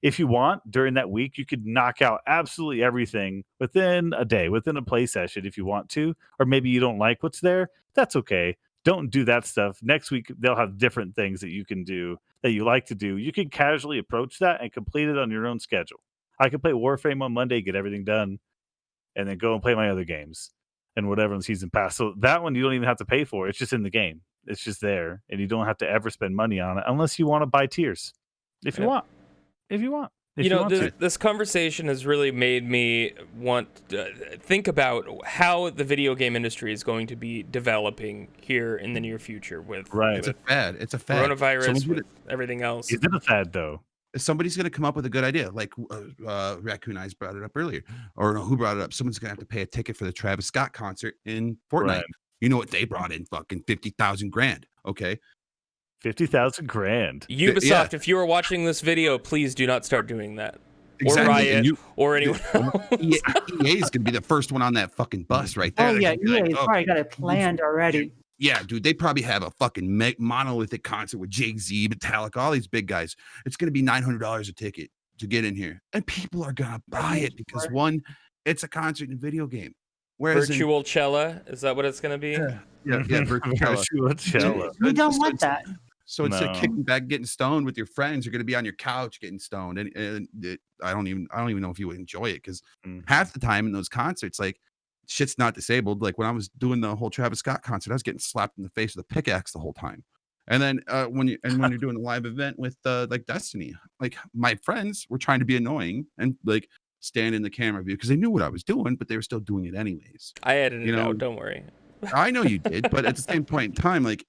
S3: if you want during that week. You could knock out absolutely everything within a day, within a play session if you want to, or maybe you don't like what's there. That's okay. Don't do that stuff. Next week, they'll have different things that you can do that you like to do. You can casually approach that and complete it on your own schedule. I could play Warframe on Monday, get everything done, and then go and play my other games and whatever in season pass. So that one you don't even have to pay for. It's just in the game. It's just there, and you don't have to ever spend money on it unless you want to buy tiers. If you
S1: Yeah.
S3: want. If you want. If
S1: You know,
S3: want to.
S1: this conversation has really made me want to think about how the video game industry is going to be developing here in the near future with,
S3: Right.
S2: It's a fad. It's a fad.
S1: coronavirus,
S2: Someone's
S1: with everything else.
S3: Is it a fad though?
S2: Somebody's going to come up with a good idea. Like Raccoon Eyes brought it up earlier. Or no, who brought it up? Someone's going to have to pay a ticket for the Travis Scott concert in Fortnite.
S3: Right.
S2: You know what they brought in? Fucking 50,000 grand. Okay.
S3: 50,000 grand.
S1: Ubisoft,
S2: yeah.
S1: if you are watching this video, please do not start doing that.
S2: Exactly.
S1: Or Riot,
S2: And you-
S1: or anyone else.
S2: EA is going to be the first one on that fucking bus right there.
S4: Oh
S2: They're
S4: yeah,
S2: gonna be like,
S4: EA's
S2: "Oh,
S4: probably got it planned already.
S2: yeah, dude, they probably have a fucking monolithic concert with Jay-Z, Metallica, all these big guys. It's going to be $900 a ticket to get in here. And people are going to buy it because,
S4: Sure.
S2: one, it's a concert in a video game. Whereas
S1: Virtual Cella, is that what it's going to be?
S2: yeah, virtual cello.
S3: Virtual cello.
S4: We don't
S2: So
S4: want
S2: it's-
S4: that.
S2: So instead
S3: No.
S2: of kicking back, getting stoned with your friends, you're going to be on your couch getting stoned, and I don't even know if you would enjoy it because
S3: Mhm.
S2: half the time in those concerts, like shit's not disabled. Like when I was doing the whole Travis Scott concert, I was getting slapped in the face with a pickaxe the whole time. And then when you're doing a live event with like Destiny, like my friends were trying to be annoying and like stand in the camera view because they knew what I was doing, but they were still doing it anyways.
S1: I edited
S2: You
S1: it
S2: know,
S1: out, don't worry.
S2: I know you did, but at the same point in time, like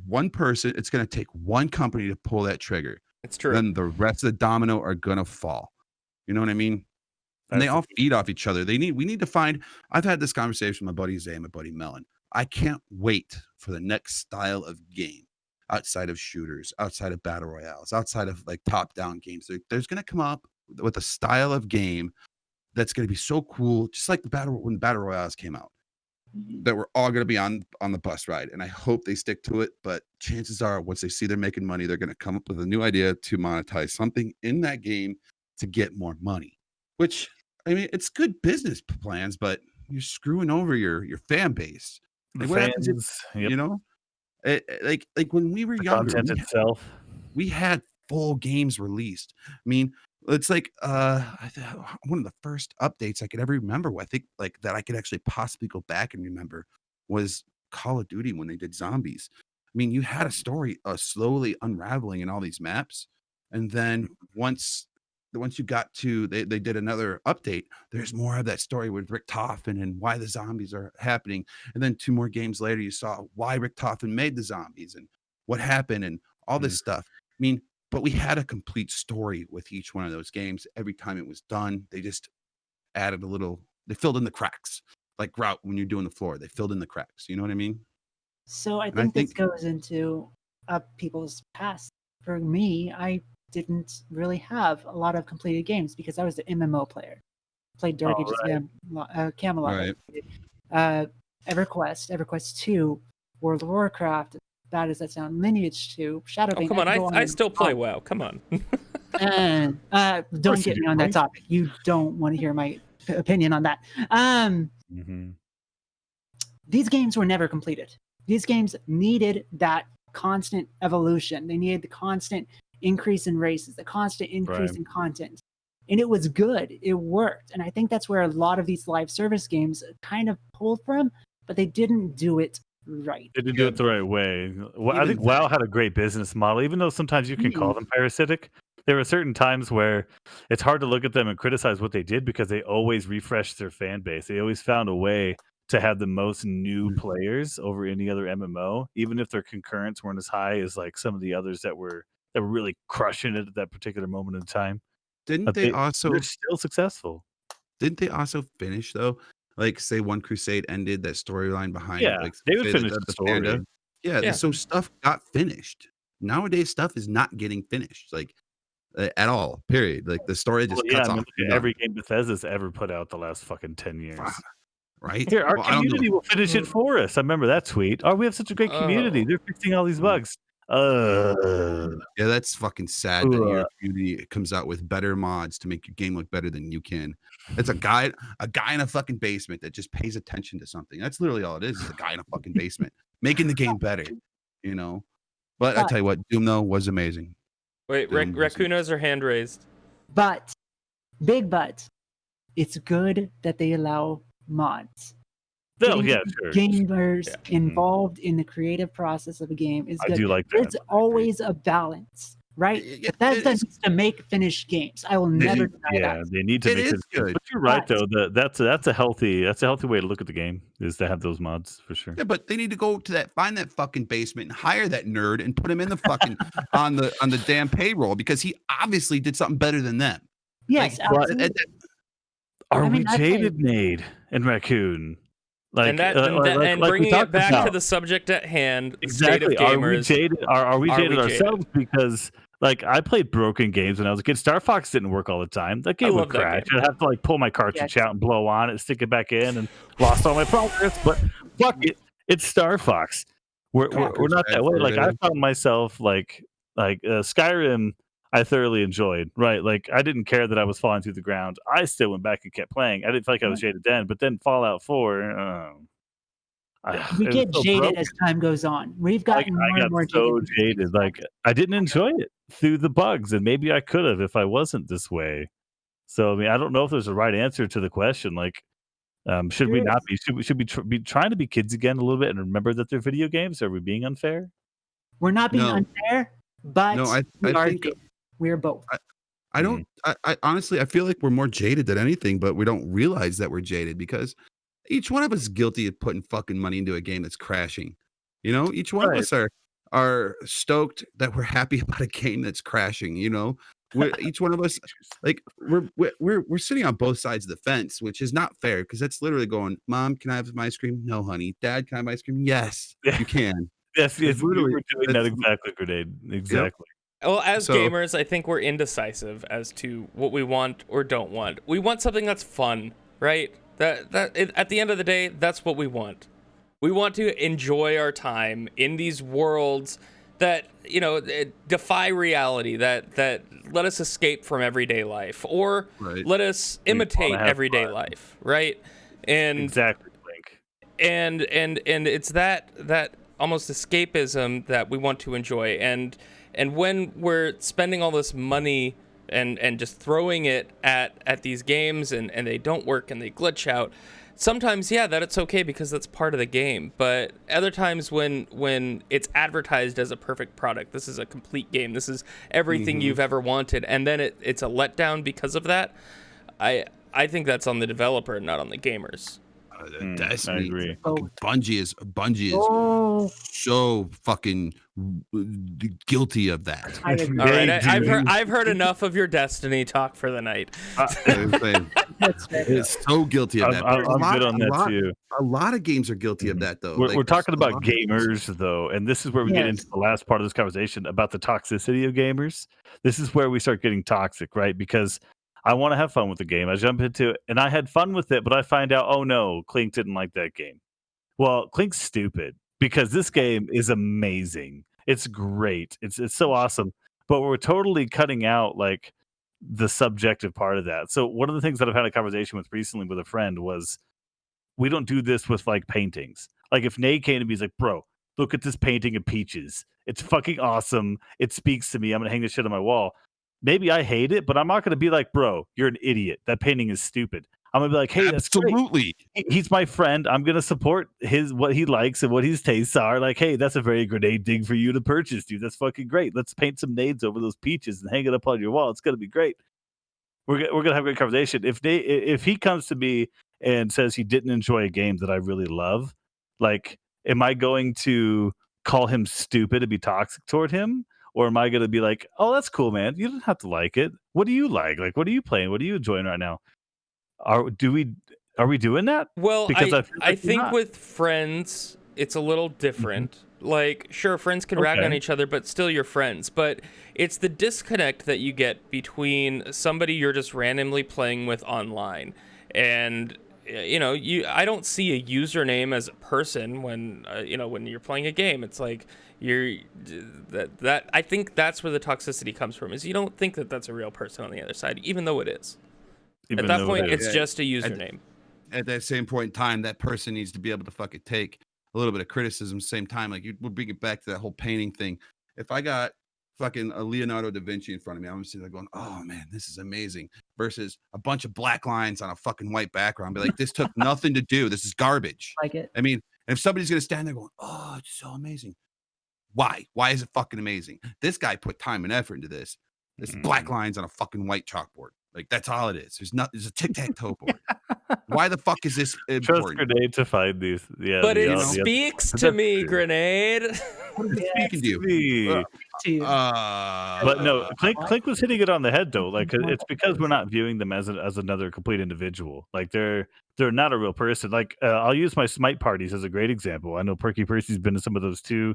S2: one person, it's going to take one company to pull that trigger.
S1: It's true.
S2: Then the rest of the domino are going to fall. You know what I mean? And they
S3: That's-
S2: all feed off each other. We need to find. I've had this conversation with my buddy Zay and my buddy Mellon. I can't wait for the next style of game outside of shooters, outside of battle royales, outside of like top-down games. There's going to come up with a style of game that's going to be so cool, just like when the battle royales came out, that we're all going to be on the bus ride. And I hope they stick to it. But chances are, once they see they're making money, they're going to come up with a new idea to monetize something in that game to get more money. Which, I mean, it's good business plans, but you're screwing over your fan base. Like, what happens if,
S3: fans, yep,
S2: you know, like when we were
S3: the
S2: younger,
S3: content itself.
S2: we had full games released. I mean, it's like one of the first updates I could ever remember. I think like that I could actually possibly go back and remember was Call of Duty when they did zombies. I mean, you had a story slowly unraveling in all these maps, and then once you got to they did another update, there's more of that story with Rick Toffin and why the zombies are happening. And then 2 more games later, you saw why Rick Toffin made the zombies and what happened and all this stuff. I mean, but we had a complete story with each one of those games. Every time it was done, they just added a little, they filled in the cracks. Like Grout, when you're doing the floor, they filled in the cracks. You know what I mean?
S4: So I
S2: I
S4: think this
S2: think-
S4: goes into people's past. For me, I didn't really have a lot of completed games because I was an MMO player. Played Dark Ages Camelot, EverQuest 2, World of Warcraft, bad as that sounds, Lineage 2, Shadow
S1: Oh,
S4: Bane.
S1: come on.
S4: could go
S1: I
S4: and
S1: still play
S4: on.
S1: WoW. Come on.
S4: And don't
S3: course you
S4: get me
S3: do,
S4: on that
S3: right?
S4: topic. You don't want to hear my opinion on that.
S3: Mhm.
S4: These games were never completed. These games needed that constant evolution. They needed the constant increase in races, the constant increase
S3: Right.
S4: in content. And it was good. It worked. And I think that's where a lot of these live service games kind of pulled from, but they didn't do it right.
S3: They didn't do it the right way. Well, I
S2: Even
S3: think WoW had a great business model, even though sometimes you can call them parasitic. There were certain times where it's hard to look at them and criticize what they did because they always refreshed their fan base. They always found a way to have the most new players over any other MMO, even if their concurrents weren't as high as like some of the others that were really crushing it at that particular moment in time.
S2: Didn't
S3: But
S2: they also
S3: they're still successful.
S2: finish though? Like say One Crusade ended, that storyline behind
S3: Yeah,
S2: like
S3: they would
S2: say
S3: finish the
S2: panda.
S3: story.
S2: Yeah,
S1: Yeah.
S2: so stuff got finished. Nowadays stuff is not getting finished like at all. Period. Like the story just
S3: Well, yeah,
S2: cuts
S3: I mean,
S2: off.
S3: look at every game Bethesda's ever put out the last fucking 10 years.
S2: Fuck, right?
S3: Here, our
S2: Well, I don't know.
S3: community will finish it for us. I remember that tweet. Oh, we have such a great community.
S1: Oh.
S3: They're fixing all these bugs.
S2: Yeah, that's fucking sad that your
S3: Ugh.
S2: community comes out with better mods to make your game look better than you can. It's a guy in a fucking basement that just pays attention to something. That's literally all it is a guy in a fucking basement making the game better, you know. But I tell you what, Doom though was amazing.
S1: Wait,
S2: Doom was
S1: Raccoon has her hand raised.
S4: But, big but, it's good that they allow mods.
S3: Oh,
S4: Getting
S3: yeah, sure.
S4: Gamers
S1: Yeah.
S4: involved in the creative process of a game is
S3: I
S4: good.
S3: do like that.
S4: There's always a balance, right?
S2: Yeah,
S4: Bethesda
S2: it is.
S4: needs to make finished games. I will never deny
S3: Yeah,
S4: that.
S3: they need to
S2: It
S3: make
S2: is
S3: this
S2: good.
S3: But you're right
S4: But-
S3: though. That's a healthy way to look at the game is to have those mods for sure.
S2: Yeah, but they need to go to find that fucking basement and hire that nerd and put him in the fucking on the damn payroll because he obviously did something better than them.
S4: Yes,
S2: Like,
S4: absolutely.
S3: Are
S4: I mean,
S3: we
S4: I'd say-
S3: jaded, Nade and Raccoon? Like,
S1: And that,
S3: like we
S1: bringing
S3: talked
S1: it back
S3: about.
S1: to the subject at hand,
S3: Exactly.
S1: state of
S3: Are we
S1: gamers.
S3: jaded? Are we
S1: Are
S3: jaded
S1: we
S3: ourselves? Because like I played broken games when I was a kid. Star Fox didn't work all the time. That game would
S1: love that
S3: crash.
S1: game.
S3: I'd have to like pull my cartridge
S4: Yes.
S3: out and blow on it, stick it back in, and lost all my progress. But fuck it, it's Star Fox. We're not that way. Like I found myself like Skyrim. I thoroughly enjoyed. Right, like I didn't care that I was falling through the ground. I still went back and kept playing. I didn't feel like I was jaded then. But then Fallout 4.
S4: we
S3: it was
S4: get
S3: so
S4: jaded
S3: broken.
S4: as time goes on. We've
S3: Like,
S4: gotten more
S3: I
S4: and more
S3: got so
S4: jaded.
S3: jaded. Like I didn't enjoy it through the bugs, and maybe I could have if I wasn't this way. So I mean, I don't know if there's a right answer to the question. Like, should we
S4: There
S3: not be? Should we be trying to be kids again a little bit and remember that they're video games? Are we being unfair?
S4: We're not being
S2: No.
S4: unfair, but
S2: No, I
S4: we are
S2: think
S4: jaded. We're both.
S2: I don't. I honestly, I feel like we're more jaded than anything, but we don't realize that we're jaded because each one of us is guilty of putting fucking money into a game that's crashing. You know, each one
S3: Right.
S2: of us are stoked that we're happy about a game that's crashing. You know, each one of us like we're sitting on both sides of the fence, which is not fair because that's literally going, Mom, can I have my ice cream? No, honey. Dad, can I have ice cream? Yes, you can.
S3: Yes, yes, we
S2: literally-
S3: were doing that
S2: that's-
S3: exactly, Grenade. Exactly.
S1: Well, as
S2: So-
S1: gamers, I think we're indecisive as to what we want or don't want. We want something that's fun, right? At the end of the day, that's what we want. We want to enjoy our time in these worlds that defy reality, that let us escape from everyday life, or
S2: Right.
S1: let us
S3: We
S1: imitate
S3: wanna have
S1: everyday
S3: fun.
S1: life, right? And
S3: Exactly, Link.
S1: and it's that almost escapism that we want to enjoy, and when we're spending all this money and just throwing it at these games and they don't work and they glitch out, sometimes that it's okay because that's part of the game. But other times when it's advertised as a perfect product, this is a complete game, this is everything you've ever wanted, and then it's a letdown because of that, I think that's on the developer, not on the gamers.
S2: Destiny,
S3: I agree.
S2: fucking Bungie is
S4: Oh,
S2: so fucking guilty of that.
S4: I agree.
S1: All right,
S3: They do.
S1: I've heard enough of your Destiny talk for the night.
S4: That's fair.
S2: It's so guilty of that.
S3: I'm
S2: A lot-
S3: good on
S2: a
S3: that
S2: lot-
S3: too.
S2: A lot of games are guilty of that, though.
S3: We're talking
S2: there's a
S3: about
S2: lot of games.
S3: gamers, though, and this is where we get
S4: Yes.
S3: into the last part of this conversation about the toxicity of gamers. This is where we start getting toxic, right? Because I want to have fun with the game. I jump into it, and I had fun with it, but I find out, oh no, Clink didn't like that game. Well, Clink's stupid because this game is amazing. It's great. It's so awesome. but we're totally cutting out like the subjective part of that. So one of the things that I've had a conversation with recently with a friend was, we don't do this with like paintings. Like if Nate came to me, he's like, bro, look at this painting of peaches. It's fucking awesome. It speaks to me. I'm gonna hang this shit on my wall. Maybe I hate it, but I'm not gonna be like, bro, you're an idiot. That painting is stupid. I'm gonna be like, hey, that's great.
S2: Absolutely.
S3: He's my friend. I'm gonna support what he likes and what his tastes are. Like, hey, that's a very grenade thing for you to purchase, dude. That's fucking great. Let's paint some nades over those peaches and hang it up on your wall. It's gonna be great. We're gonna have a great conversation. If he comes to me and says he didn't enjoy a game that I really love, like, am I going to call him stupid and be toxic toward him? Or am I going to be like, oh, that's cool, man. You don't have to like it. What do you like? Like, what are you playing? What are you enjoying right now? Are we doing that?
S1: Well,
S3: Because I feel
S1: I
S3: like we're
S1: think
S3: not.
S1: with friends, it's a little different. Like, sure, friends can rag on
S3: Okay.
S1: each other, but still you're friends. But it's the disconnect that you get between somebody you're just randomly playing with online. And, I don't see a username as a person when you're playing a game. It's like I think that's where the toxicity comes from, is you don't think that that's a real person on the other side, even though it is.
S3: Even
S1: At that
S3: though
S1: point,
S3: it is.
S1: it's just a username.
S2: At that same point in time, that person needs to be able to fucking take a little bit of criticism. Same time, like we'll bring it back to that whole painting thing. If I got fucking a Leonardo da Vinci in front of me, I'm sitting there going, "Oh man, this is amazing," versus a bunch of black lines on a fucking white background. Be like, this took nothing to do. This is garbage.
S4: Like it.
S2: I mean, if somebody's gonna stand there going, "Oh, it's so amazing," why? Why is it fucking amazing? This guy put time and effort into this. This black lines on a fucking white chalkboard. Like that's all it is. There's a tic-tac-toe board. Why the fuck is this
S3: Trust
S2: important?
S3: Grenade to find these. Yeah,
S1: But it
S3: the
S1: speaks to
S3: That's
S1: me,
S3: true.
S1: Grenade.
S2: It's speaking to you.
S3: Me.
S4: To you.
S3: But no, Clink was hitting it on the head though. Like it's because we're not viewing them as another complete individual. Like they're not a real person. Like I'll use my Smite parties as a great example. I know Perky Percy's been in some of those too.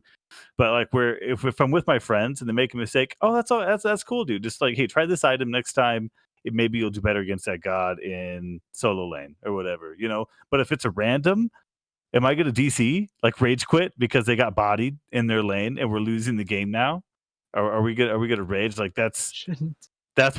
S3: But like if I'm with my friends and they make a mistake, oh that's cool, dude. Just like, hey, try this item next time. Maybe you'll do better against that god in solo lane or whatever, But if it's a random, am I going to DC like rage quit because they got bodied in their lane and we're losing the game now? Are we gonna rage? Like that's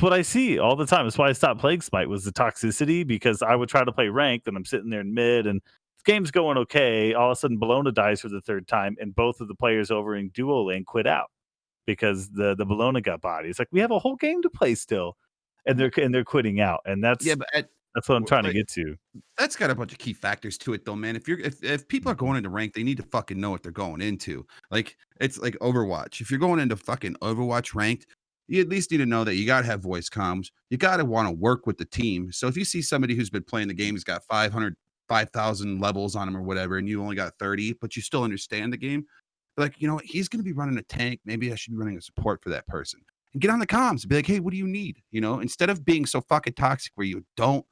S3: what I see all the time. That's why I stopped playing Smite, was the toxicity, because I would try to play ranked and I'm sitting there in mid and the game's going okay. All of a sudden Bologna dies for the third time and both of the players over in duo lane quit out because the Bologna got bodied. It's like we have a whole game to play still. And they're quitting out, and that's that's what I'm trying to get to.
S2: That's got a bunch of key factors to it, though, man. If people are going into rank, they need to fucking know what they're going into. Like it's like Overwatch. If you're going into fucking Overwatch ranked, you at least need to know that you gotta have voice comms. You gotta want to work with the team. So if you see somebody who's been playing the game, has got 5,000 levels on him or whatever, and you only got 30, but you still understand the game, like he's gonna be running a tank. Maybe I should be running a support for that person. And get on the comms and be like, hey, what do you need? Instead of being so fucking toxic where you don't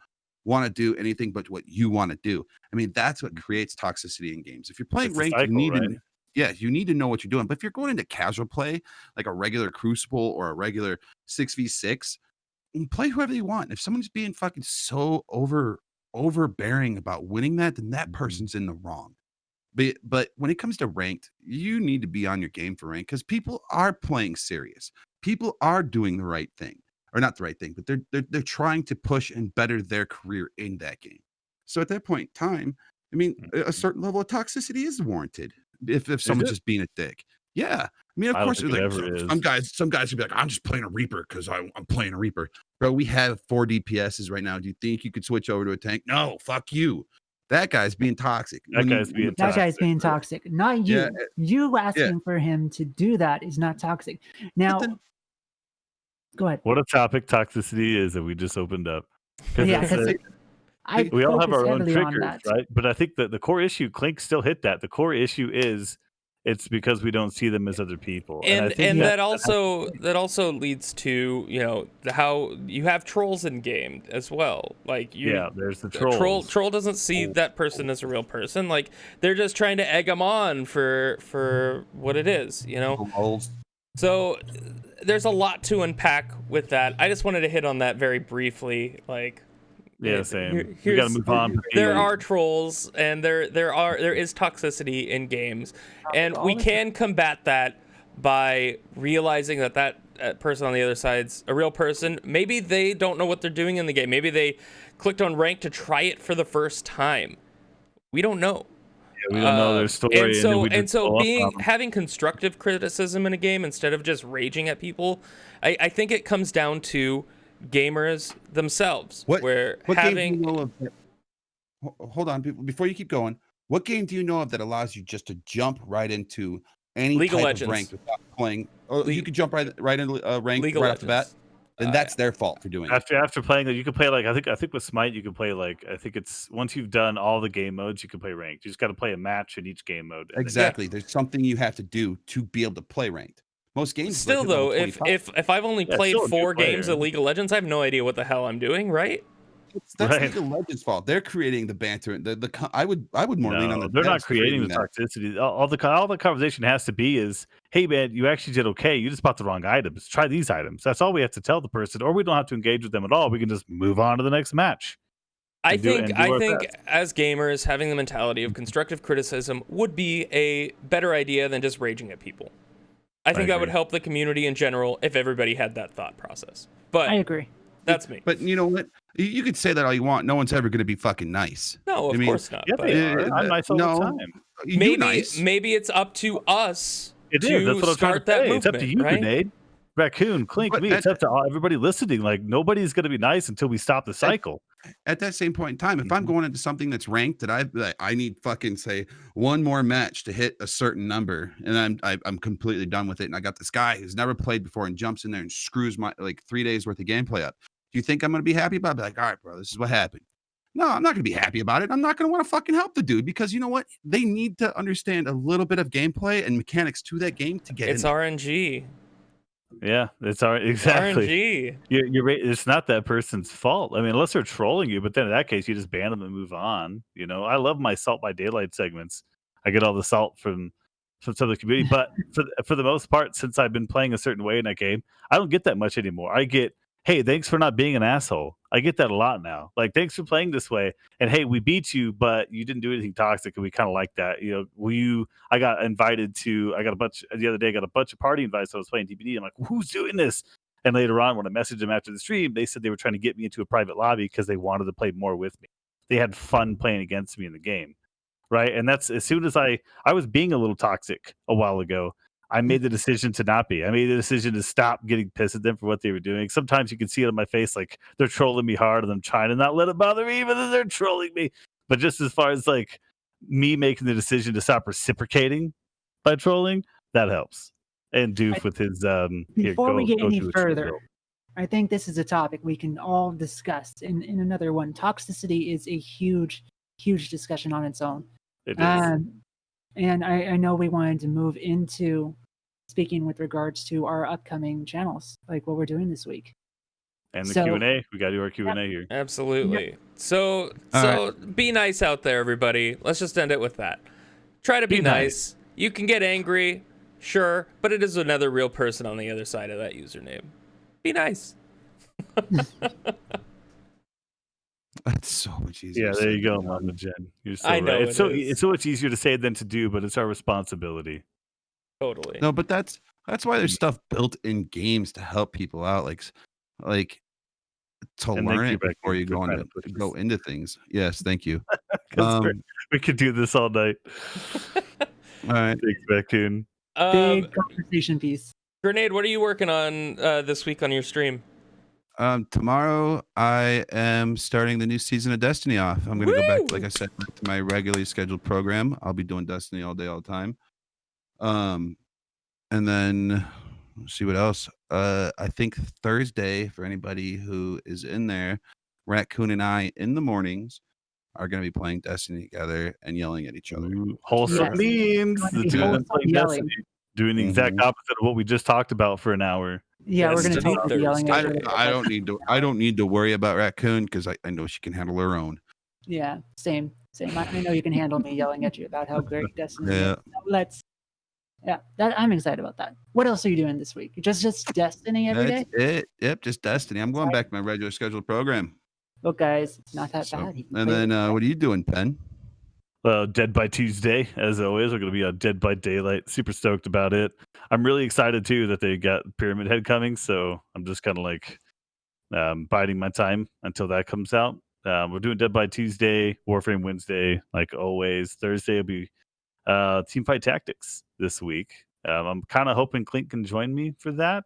S2: want to do anything but what you want to do. I mean, that's what creates toxicity in games. If you're playing ranked, you need to know what you're doing. But if you're going into casual play, like a regular Crucible or a regular 6v6, play whoever you want. If someone's being fucking so overbearing about winning that, then that person's in the wrong. But when it comes to ranked, you need to be on your game for ranked because people are playing serious. People are doing the right thing, or not the right thing, but they're trying to push and better their career in that game. So at that point in time, I mean, a certain level of toxicity is warranted if someone's just being a dick. Yeah, I mean, of course, like some guys would be like, I'm just playing a Reaper because I'm playing a Reaper, bro. We have 4 DPSs right now. Do you think you could switch over to a tank? No, fuck you. That guy's being toxic.
S4: That guy's being toxic, not you. You asking for him to do that is not toxic. Now, go ahead.
S3: What a topic toxicity is that we just opened up.
S4: Yeah,
S3: we all have our own triggers, right? But I think that the core issue, Clink still hit that. The core issue is it's because we don't see them as other people,
S1: and that also leads to how you have trolls in game as well. Like
S3: there's the trolls.
S1: Troll doesn't see that person as a real person. Like they're just trying to egg them on for what it is, So there's a lot to unpack with that. I just wanted to hit on that very briefly. Like,
S3: yeah, same. We gotta move on.
S1: There are trolls, and there is toxicity in games, and we can combat that by realizing that person on the other side's a real person. Maybe they don't know what they're doing in the game. Maybe they clicked on rank to try it for the first time. We don't know.
S3: Yeah, we don't know their story.
S1: And so having constructive criticism in a game instead of just raging at people, I think it comes down to gamers themselves.
S2: What game do you know of hold on, before you keep going, what game do you know of that allows you just to jump right into any
S1: League of
S2: type
S1: Legends.
S2: of rank without playing? Or you could jump right into rank
S1: League
S2: right
S1: of
S2: off the bat?
S1: Legends.
S2: And that's their fault for doing it.
S3: After playing, you can play like I think with Smite you can play like I think it's once you've done all the game modes you can play ranked. You just got to play a match in each game mode.
S2: Exactly. There's something you have to do to be able to play ranked. Most games
S1: Still though, if I've only played 4 games of League of Legends, I have no idea what the hell I'm doing, right?
S2: That's League of Legends' fault. They're creating the banter. I would more lean on the.
S3: They're not creating the toxicity. All the conversation has to be is, hey man, you actually did okay. You just bought the wrong items. Try these items. That's all we have to tell the person, or we don't have to engage with them at all. We can just move on to the next match.
S1: I think as gamers, having the mentality of constructive criticism would be a better idea than just raging at people. I think that would help the community in general if everybody had that thought process. But
S4: I agree.
S1: That's me.
S2: But you know what? You could say that all you want. No one's ever going to be fucking nice.
S1: No, of course not.
S3: Yeah, they are. I'm nice all the time.
S1: Maybe it's up to us to start that movement.
S3: It's up to you,
S1: right?
S3: Grenade, Raccoon, Clink, me. It's up to everybody listening. Like nobody's going to be nice until we stop the cycle.
S2: At that same point in time, if I'm going into something that's ranked that I need fucking say one more match to hit a certain number, and I'm completely done with it, and I got this guy who's never played before and jumps in there and screws my 3 days worth of gameplay up. Do you think I'm going to be happy about it? Be like, all right, bro, this is what happened. No, I'm not going to be happy about it. I'm not going to want to fucking help the dude because you know what? They need to understand a little bit of gameplay and mechanics to that game to get
S1: It's RNG.
S3: Yeah, it's exactly.
S1: RNG.
S3: You're right. It's not that person's fault. I mean, unless they're trolling you, but then in that case, you just ban them and move on. You know, I love my Salt by Daylight segments. I get all the salt from some of the community, but for the most part, since I've been playing a certain way in that game, I don't get that much anymore. I get, hey, thanks for not being an asshole. I get that a lot now. Like, thanks for playing this way. And hey, we beat you, but you didn't do anything toxic, and we kind of like that. You know, I got invited to, the other day, I got a bunch of party invites. I was playing DBD. I'm like, who's doing this? And later on, when I messaged them after the stream, they said they were trying to get me into a private lobby because they wanted to play more with me. They had fun playing against me in the game. Right. And that's as soon as I was being a little toxic a while ago. I made the decision to not be. I made the decision to stop getting pissed at them for what they were doing. Sometimes you can see it on my face, like they're trolling me hard, and I'm trying to not let it bother me, even though they're trolling me. But just as far as like me making the decision to stop reciprocating by trolling, that helps. And Doof with his
S4: before we get any further, I think this is a topic we can all discuss in another one. Toxicity is a huge discussion on its own.
S3: It is.
S4: And I know we wanted to move into speaking with regards to our upcoming channels, like what we're doing this week.
S3: And the Q&A. We got to do our Q&A here.
S1: Absolutely.
S4: Yep.
S1: So be nice out there, everybody. Let's just end it with that. Try to be nice. You can get angry, sure, but it is another real person on the other side of that username. Be nice.
S2: That's so much easier.
S3: Yeah, there you go, Mama Jen. You're so
S1: I know
S3: right.
S1: it's
S3: so much easier to say than to do, but it's our responsibility.
S1: Totally.
S2: No, but that's why there's stuff built in games to help people out, like to learn it before you go into things. Yes, thank you.
S3: We could do this all night.
S2: All right,
S3: thanks, Raccoon.
S4: Big conversation piece.
S1: Grenade, what are you working on this week on your stream?
S2: Tomorrow I am starting the new season of Destiny off. I'm gonna go back, like I said, back to my regularly scheduled program. I'll be doing Destiny all day, all the time. And then let's see what else. I think Thursday, for anybody who is in there, Raccoon and I in the mornings are gonna be playing Destiny together and yelling at each other.
S3: Wholesome means the two of them playing Destiny, doing the exact opposite of what we just talked about for an hour.
S4: Yeah, we're gonna be yelling at her.
S2: I don't need to worry about Raccoon because I know she can handle her own.
S4: Yeah, same. I know you can handle me yelling at you about how great Destiny is. I'm excited about that. What else are you doing this week? Just Destiny every day?
S2: That's it. Yep, just Destiny. I'm going back to my regular scheduled program.
S4: Look, guys, it's not that bad.
S2: And then what are you doing, Penn?
S3: Dead by Tuesday, as always. We're going to be on Dead by Daylight. Super stoked about it. I'm really excited too that they got Pyramid Head coming. So I'm just kind of like biding my time until that comes out. We're doing Dead by Tuesday, Warframe Wednesday, like always. Thursday will be Teamfight Tactics this week. I'm kind of hoping Clint can join me for that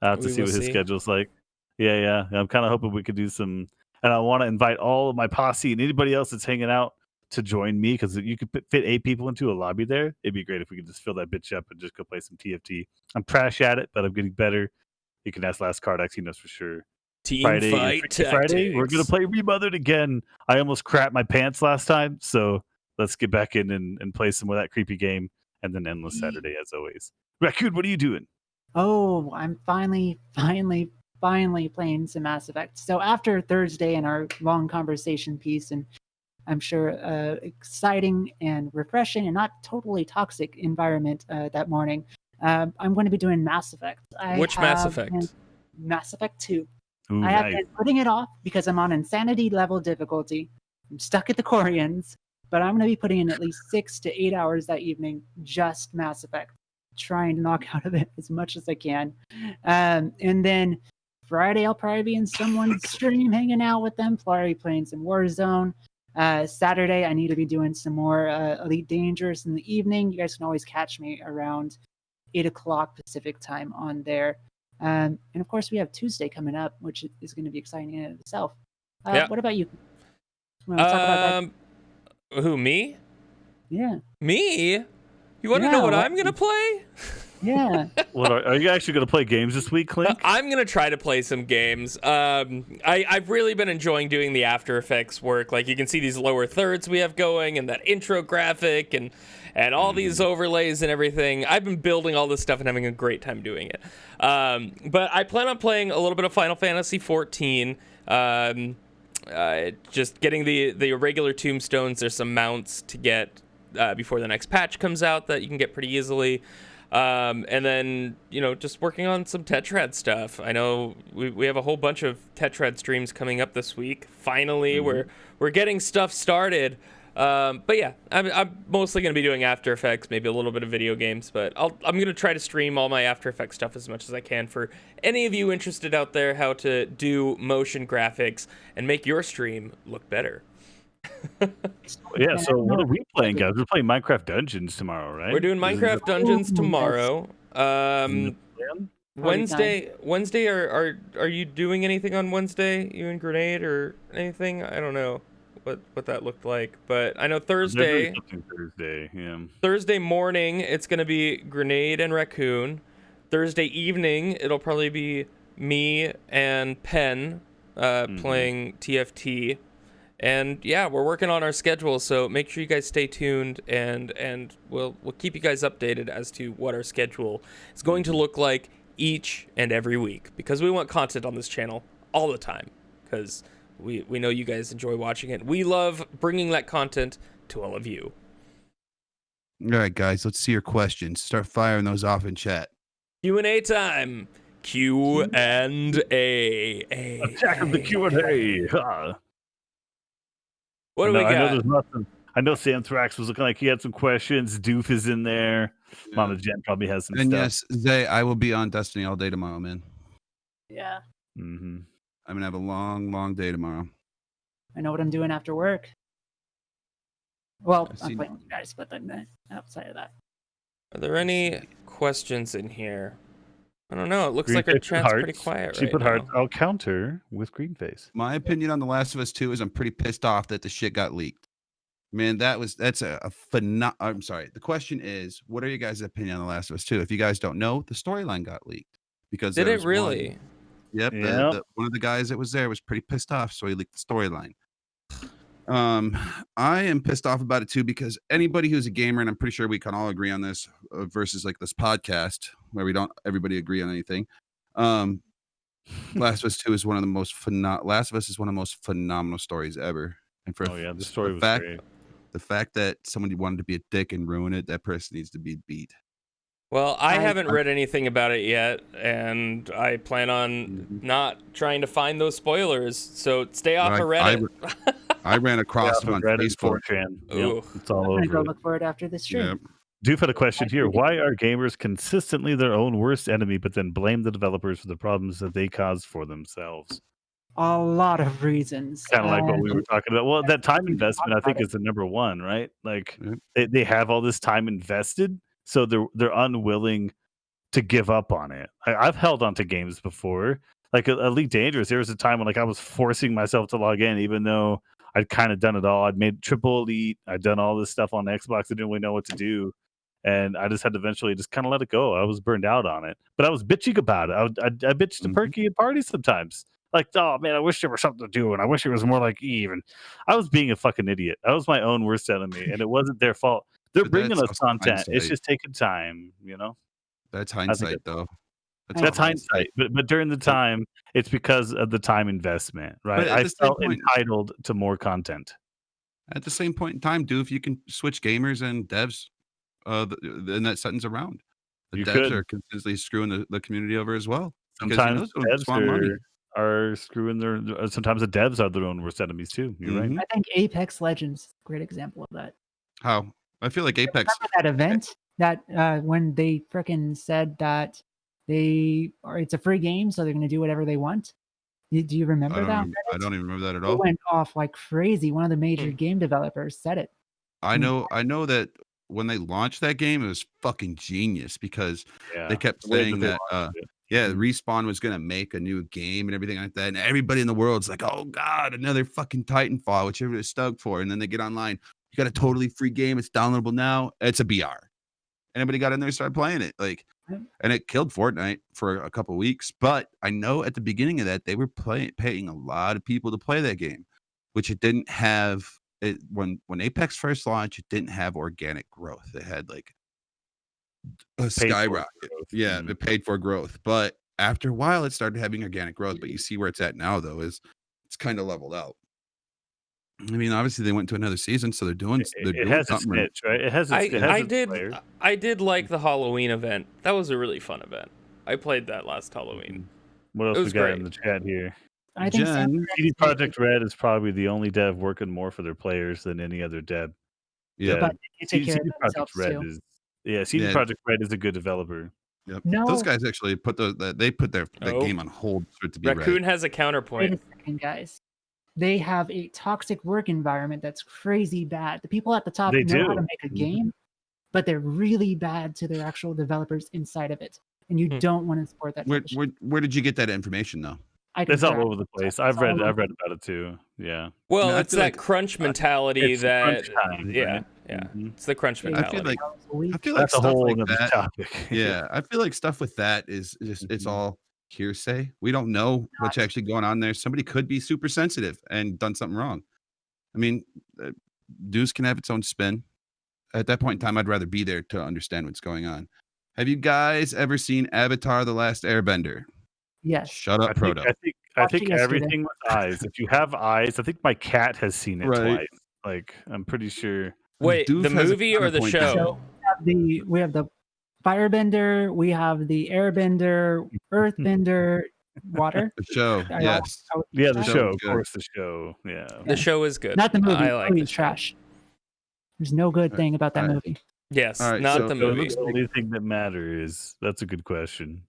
S3: to
S1: We
S3: see
S1: will
S3: what his
S1: see.
S3: schedule's like. Yeah. I'm kind of hoping we could do some, and I want to invite all of my posse and anybody else that's hanging out to join me, because you could fit 8 people into a lobby there. It'd be great if we could just fill that bitch up and just go play some TFT. I'm trash at it, but I'm getting better. You can ask Last Cardax, he knows for sure. Friday, we're gonna play Remothered again. I almost crapped my pants last time, so let's get back in and play some of that creepy game, and then Endless Saturday as always. Raccoon, what are you doing?
S4: Oh, I'm finally playing some Mass Effect. So after Thursday and our long conversation piece, and I'm sure exciting and refreshing and not totally toxic environment that morning, I'm going to be doing Mass Effect.
S1: Which Mass Effect?
S4: Mass Effect 2.
S3: Ooh,
S4: I have
S3: nice.
S4: been putting it off because I'm on insanity level difficulty. I'm stuck at the Corians, but I'm going to be putting in at least 6 to 8 hours that evening, just Mass Effect, trying to knock out of it as much as I can. And then Friday, I'll probably be in someone's stream hanging out with them, probably playing some Warzone. Saturday, I need to be doing some more Elite Dangerous in the evening. You guys can always catch me around 8 o'clock Pacific time on there. And of course, we have Tuesday coming up, which is going to be exciting in itself.
S1: Yeah.
S4: What about you? Want to talk about that?
S1: Who, me?
S4: Yeah.
S1: Me? You want to
S4: Yeah,
S1: know what
S4: what-
S1: I'm gonna play?
S4: Yeah.
S3: What are you actually going to play games this week, Clink?
S1: I'm gonna try to play some games. I've really been enjoying doing the After Effects work. Like, you can see these lower thirds we have going, and that intro graphic, and all these overlays and everything. I've been building all this stuff and having a great time doing it. But I plan on playing a little bit of Final Fantasy 14. Just getting the irregular tombstones. There's some mounts to get before the next patch comes out that you can get pretty easily. And then, just working on some Tetrad stuff. I know we have a whole bunch of Tetrad streams coming up this week. Finally, we're getting stuff started. But yeah, I'm mostly going to be doing After Effects, maybe a little bit of video games, but I'm going to try to stream all my After Effects stuff as much as I can for any of you interested out there how to do motion graphics and make your stream look better.
S3: Yeah, so what are we playing, guys? We're playing Minecraft Dungeons tomorrow, right?
S1: We're doing Minecraft Dungeons tomorrow. Wednesday, are you doing anything on Wednesday? You and Grenade or anything? I don't know what that looked like, but I know Thursday.
S3: Thursday, yeah.
S1: Thursday morning, it's gonna be Grenade and Raccoon. Thursday evening, it'll probably be me and Pen playing TFT. And yeah, we're working on our schedule, so make sure you guys stay tuned, and we'll keep you guys updated as to what our schedule is going to look like each and every week, because we want content on this channel all the time, because we know you guys enjoy watching it. We love bringing that content to all of you.
S2: All right, guys, let's see your questions. Start firing those off in chat.
S1: Q&A time. Q&A.
S3: Attack of the Q&A.
S1: What do we
S3: I know
S1: got?
S3: there's nothing. I know Samthrax was looking like he had some questions. Doof is in there.
S2: Yeah.
S3: Mama Jen probably has some
S2: And
S3: stuff.
S2: yes, Zay, I will be on Destiny all day tomorrow, man.
S4: Yeah.
S3: Mm-hmm.
S2: I'm gonna have a long, long day tomorrow.
S4: I know what I'm doing after work. Well,
S2: I've
S4: I'm
S2: seen-
S4: playing with you guys, but then outside of that.
S1: Are there any questions in here? I don't know. It looks like our chat's pretty quiet
S3: She
S1: right
S3: put
S1: now.
S3: hearts. I'll counter with green face.
S2: My opinion on The Last of Us 2 is I'm pretty pissed off that the shit got leaked. Man, that's a I'm sorry. The question is, what are you guys' opinion on The Last of Us 2? If you guys don't know, the storyline got leaked because
S1: Did
S2: there
S1: it
S2: was
S1: really?
S2: one- Yep.
S3: Yep.
S2: One of the guys that was there was pretty pissed off, so he leaked the storyline. I am pissed off about it too, because anybody who's a gamer, and I'm pretty sure we can all agree on this, versus like this podcast where we don't everybody agree on anything. Last of Us 2 is one of the most Last of Us is one of the most phenomenal stories ever. And for
S3: Oh yeah, the story was
S2: fact,
S3: great.
S2: the fact that somebody wanted to be a dick and ruin it, that person needs to be beat.
S1: Well, I haven't read anything about it yet, and I plan on not trying to find those spoilers. So stay off of Reddit.
S2: I ran across
S3: Yeah,
S2: him on
S3: Reddit and
S2: Facebook.
S3: 4chan.
S1: Ooh.
S3: Yep, it's all
S4: I'm gonna go
S3: over it.
S4: look for it after this stream.
S2: Yep.
S3: Doof had a question here. Why are gamers consistently their own worst enemy, but then blame the developers for the problems that they caused for themselves?
S4: A lot of reasons.
S3: Kind of like what we were talking about. Well, that time
S4: we can talk
S3: investment, I think,
S4: about
S3: is the number one, right? Like
S2: Yep.
S3: they have all this time invested, so they're unwilling to give up on it. I've held on to games before, like Elite Dangerous. There was a time when like I was forcing myself to log in, even though I'd kind of done it all. I'd made triple elite. I'd done all this stuff on Xbox. I didn't really know what to do, and I just had to eventually just kind of let it go. I was burned out on it, but I was bitching about it. I bitched to
S2: Mhm.
S3: Perky at parties sometimes. Like, oh man, I wish there was something to do, and I wish it was more like Eve. And I was being a fucking idiot. I was my own worst enemy, and it wasn't their fault. They're
S2: But
S3: bringing
S2: that's
S3: us
S2: also
S3: content. It's
S2: hindsight.
S3: just taking time,
S2: That's
S3: I think
S2: hindsight, though.
S3: that's
S2: all
S3: hindsight. But during the time, it's because of the time investment, right?
S2: But at
S3: I
S2: the same
S3: felt
S2: point-
S3: entitled to more content.
S2: At the same point in time, dude, if you can switch gamers and devs, then that sentence around. The
S3: You
S2: devs
S3: could.
S2: are consistently screwing the community over as well. Because,
S3: Sometimes
S2: they just want money.
S3: devs are screwing sometimes the devs are their own worst enemies too. You're right.
S2: Mhm.
S4: I think Apex Legends is a great example of that.
S2: How? I feel like Apex.
S4: Remember that event that when they frickin' said that it's a free game, so they're gonna do whatever they want? Do you remember that?
S2: I don't even remember that at
S4: It
S2: all.
S4: went off like crazy. One of the major game developers said it.
S2: I know that when they launched that game, it was fucking genius because
S3: Yeah.
S2: they kept
S3: the way
S2: saying
S3: they
S2: that
S3: launched it.
S2: Respawn was gonna make a new game and everything like that, and everybody in the world's like, "Oh God, another fucking Titanfall," which everybody's stoked for. And then they get online, you got a totally free game. It's downloadable now. It's a BR. Anybody got in there and started playing it, and it killed Fortnite for a couple weeks. But I know at the beginning of that, they were paying a lot of people to play that game, which it didn't have. It when Apex first launched, it didn't have organic growth. It had like a
S3: for
S2: skyrocket.
S3: growth.
S2: Yeah,
S3: Mhm.
S2: it paid for growth. But after a while, it started having organic growth. But you see where it's at now, though, is it's kind of leveled out. I mean, obviously they went to another season, so they're doing
S3: It has its
S2: something right.
S3: niche, right? It has its players.
S1: I did like the Halloween event. That was a really fun event. I played that last Halloween.
S3: What else
S1: It
S3: we
S1: was
S3: got in
S1: great.
S3: the chat here?
S4: I think
S2: Jen,
S4: Samurai
S3: CD
S4: is-
S3: Projekt Red is probably the only dev working more for their players than any other dev.
S2: Yeah.
S4: but they take care
S3: CD
S4: of
S3: Projekt
S4: themselves
S3: Red
S4: too.
S3: is CD
S2: Yeah.
S3: Projekt Red is a good developer.
S2: Yep.
S4: No.
S2: Those guys actually put their
S1: Oh.
S2: game on hold for it to be
S1: Raccoon
S2: right.
S1: has a
S4: Wait
S1: counterpoint.
S4: a second, guys. They have a toxic work environment that's crazy bad. The people at the top
S3: They
S4: know how to
S3: do.
S4: make a game, but they're really bad to their actual developers inside of it. And you don't want to support that.
S2: Where,
S4: type of shit.
S2: where did you get that information though?
S4: I can
S3: It's all
S4: grab
S3: over the
S4: it.
S3: place.
S4: It's
S3: I've
S4: all
S3: read
S4: over.
S3: about it too. Yeah.
S1: Well,
S2: I
S1: it's
S2: feel
S1: that
S2: like-
S1: crunch mentality
S3: It's
S1: that
S3: crunch time,
S1: yeah,
S3: right?
S1: yeah.
S3: Mhm.
S1: It's the crunch
S4: Yeah,
S1: mentality.
S2: I feel like
S4: hours a week.
S2: I feel like
S3: That's a
S2: stuff
S3: whole
S2: like
S3: other
S2: that.
S3: topic.
S2: Yeah, I feel like stuff with that is just it's
S3: Mhm.
S2: all hearsay. We don't know what's actually going on there. Somebody could be super sensitive and done something wrong. I mean, news can have its own spin. At that point in time, I'd rather be there to understand what's going on. Have you guys ever seen Avatar: The Last Airbender?
S4: Yes.
S2: Shut up, Proto.
S3: I
S4: Watched
S3: think
S4: it yesterday.
S3: everything with eyes. If you have eyes, I think my cat has seen it
S2: Right.
S3: twice. Like I'm pretty sure.
S1: Wait,
S2: Doof
S1: the
S2: has a
S1: movie or the
S2: counterpoint
S1: show?
S2: though.
S4: We have the firebender, we have the airbender, earthbender, water.
S2: The show,
S4: I
S2: yes.
S3: Yeah, the
S2: Show
S3: show,
S2: was
S3: of
S2: good.
S3: course, the show. Yeah.
S1: The show is good.
S4: Not the movie.
S1: I
S4: The
S1: like
S4: movie
S1: the
S4: is
S1: show.
S4: trash. There's no good thing about that
S2: Alright.
S4: movie.
S1: Yes,
S2: All right,
S1: not
S2: so-
S1: the
S3: So
S1: movie.
S3: the only thing that matters. That's a good question.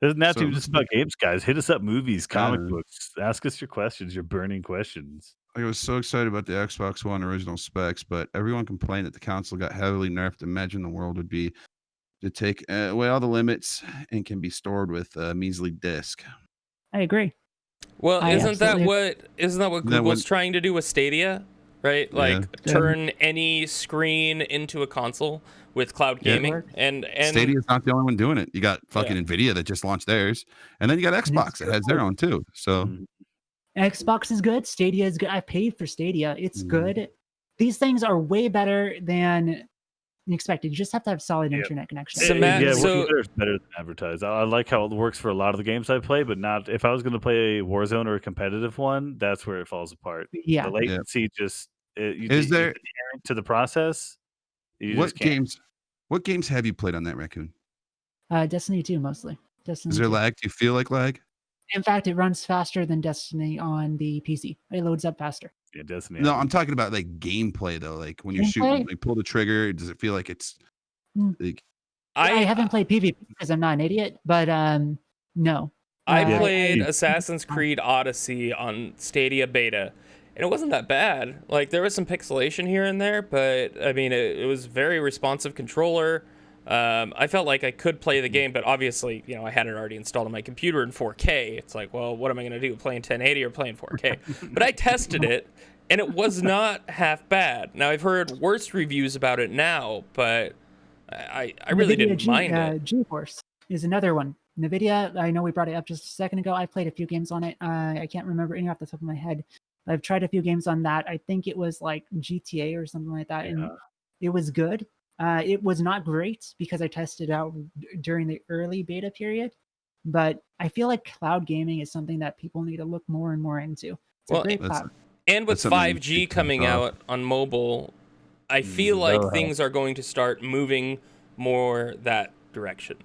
S3: Doesn't have to be
S2: So-
S3: just about games, guys. Hit us up, movies, comic
S2: Yeah.
S3: books. Ask us your questions, your burning questions.
S2: I was so excited about the Xbox One original specs, but everyone complained that the console got heavily nerfed. Imagine the world would be to take away all the limits and can be stored with a measly disk.
S4: I agree.
S1: Well,
S4: I
S1: isn't that
S4: absolutely-
S1: what
S2: That
S1: Google's
S2: would-
S1: trying to do with Stadia? Right?
S2: Yeah.
S1: Like turn any screen into a console with cloud
S2: Yeah.
S1: gaming. And
S2: Stadia is not the only one doing it. You got fucking Nvidia that just launched theirs, and then you got Xbox that has their own too. So
S3: Mm.
S4: Xbox is good. Stadia is good. I paid for Stadia. It's
S2: Mhm.
S4: good. These things are way better than expected. You just have to have solid
S3: Yep.
S4: internet connection.
S1: So, Matt,
S3: yeah,
S1: so-
S3: it's better than advertised. I like how it works for a lot of the games I play, but not if I was going to play a Warzone or a competitive one. That's where it falls apart.
S4: Yeah.
S3: The latency just
S2: Is there-
S3: it's inherent to the process? You
S2: what
S3: just can't.
S2: games have you played on that, Raccoon?
S4: Destiny 2 mostly. Destiny
S2: Is there
S4: 2.
S2: lag? Do you feel like lag?
S4: In fact, it runs faster than Destiny on the PC. It loads up faster.
S3: Yeah, Destiny.
S2: No, I'm talking about like gameplay though. Like when you're shooting, like pull the trigger. Does it feel like it's like?
S4: I haven't played PvP because I'm not an idiot, but no.
S1: I played Assassin's Creed Odyssey on Stadia beta, and it wasn't that bad. Like there was some pixelation here and there, but I mean it was very responsive controller. I felt like I could play the game, but obviously, I had it already installed on my computer in 4K. It's like, well, what am I going to do? Playing 1080 or playing 4K? But I tested it, and it was not half bad. Now, I've heard worse reviews about it now, but I really didn't mind it.
S4: GeForce is another one. NVIDIA, I know we brought it up just a second ago. I played a few games on it. I can't remember any off the top of my head. I've tried a few games on that. I think it was like GTA or something like that, and it was good. It was not great because I tested it out during the early beta period, but I feel like cloud gaming is something that people need to look more and more into. It's a great cloud.
S1: And with 5G coming out on mobile, I feel like things are going to start moving more that direction.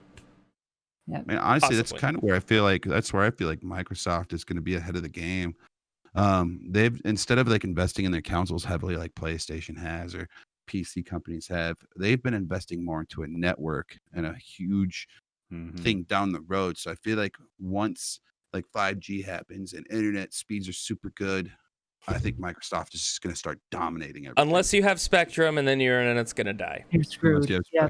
S4: Yeah,
S2: I mean, honestly, that's kind of where I feel like Microsoft is going to be ahead of the game. They've, instead of like investing in their consoles heavily like PlayStation has or PC companies have, they've been investing more into a network and a huge thing down the road. So I feel like once like 5G happens and internet speeds are super good, I think Microsoft is just going to start dominating everything.
S1: Unless you have Spectrum, and then your internet's going to die.
S4: You're screwed.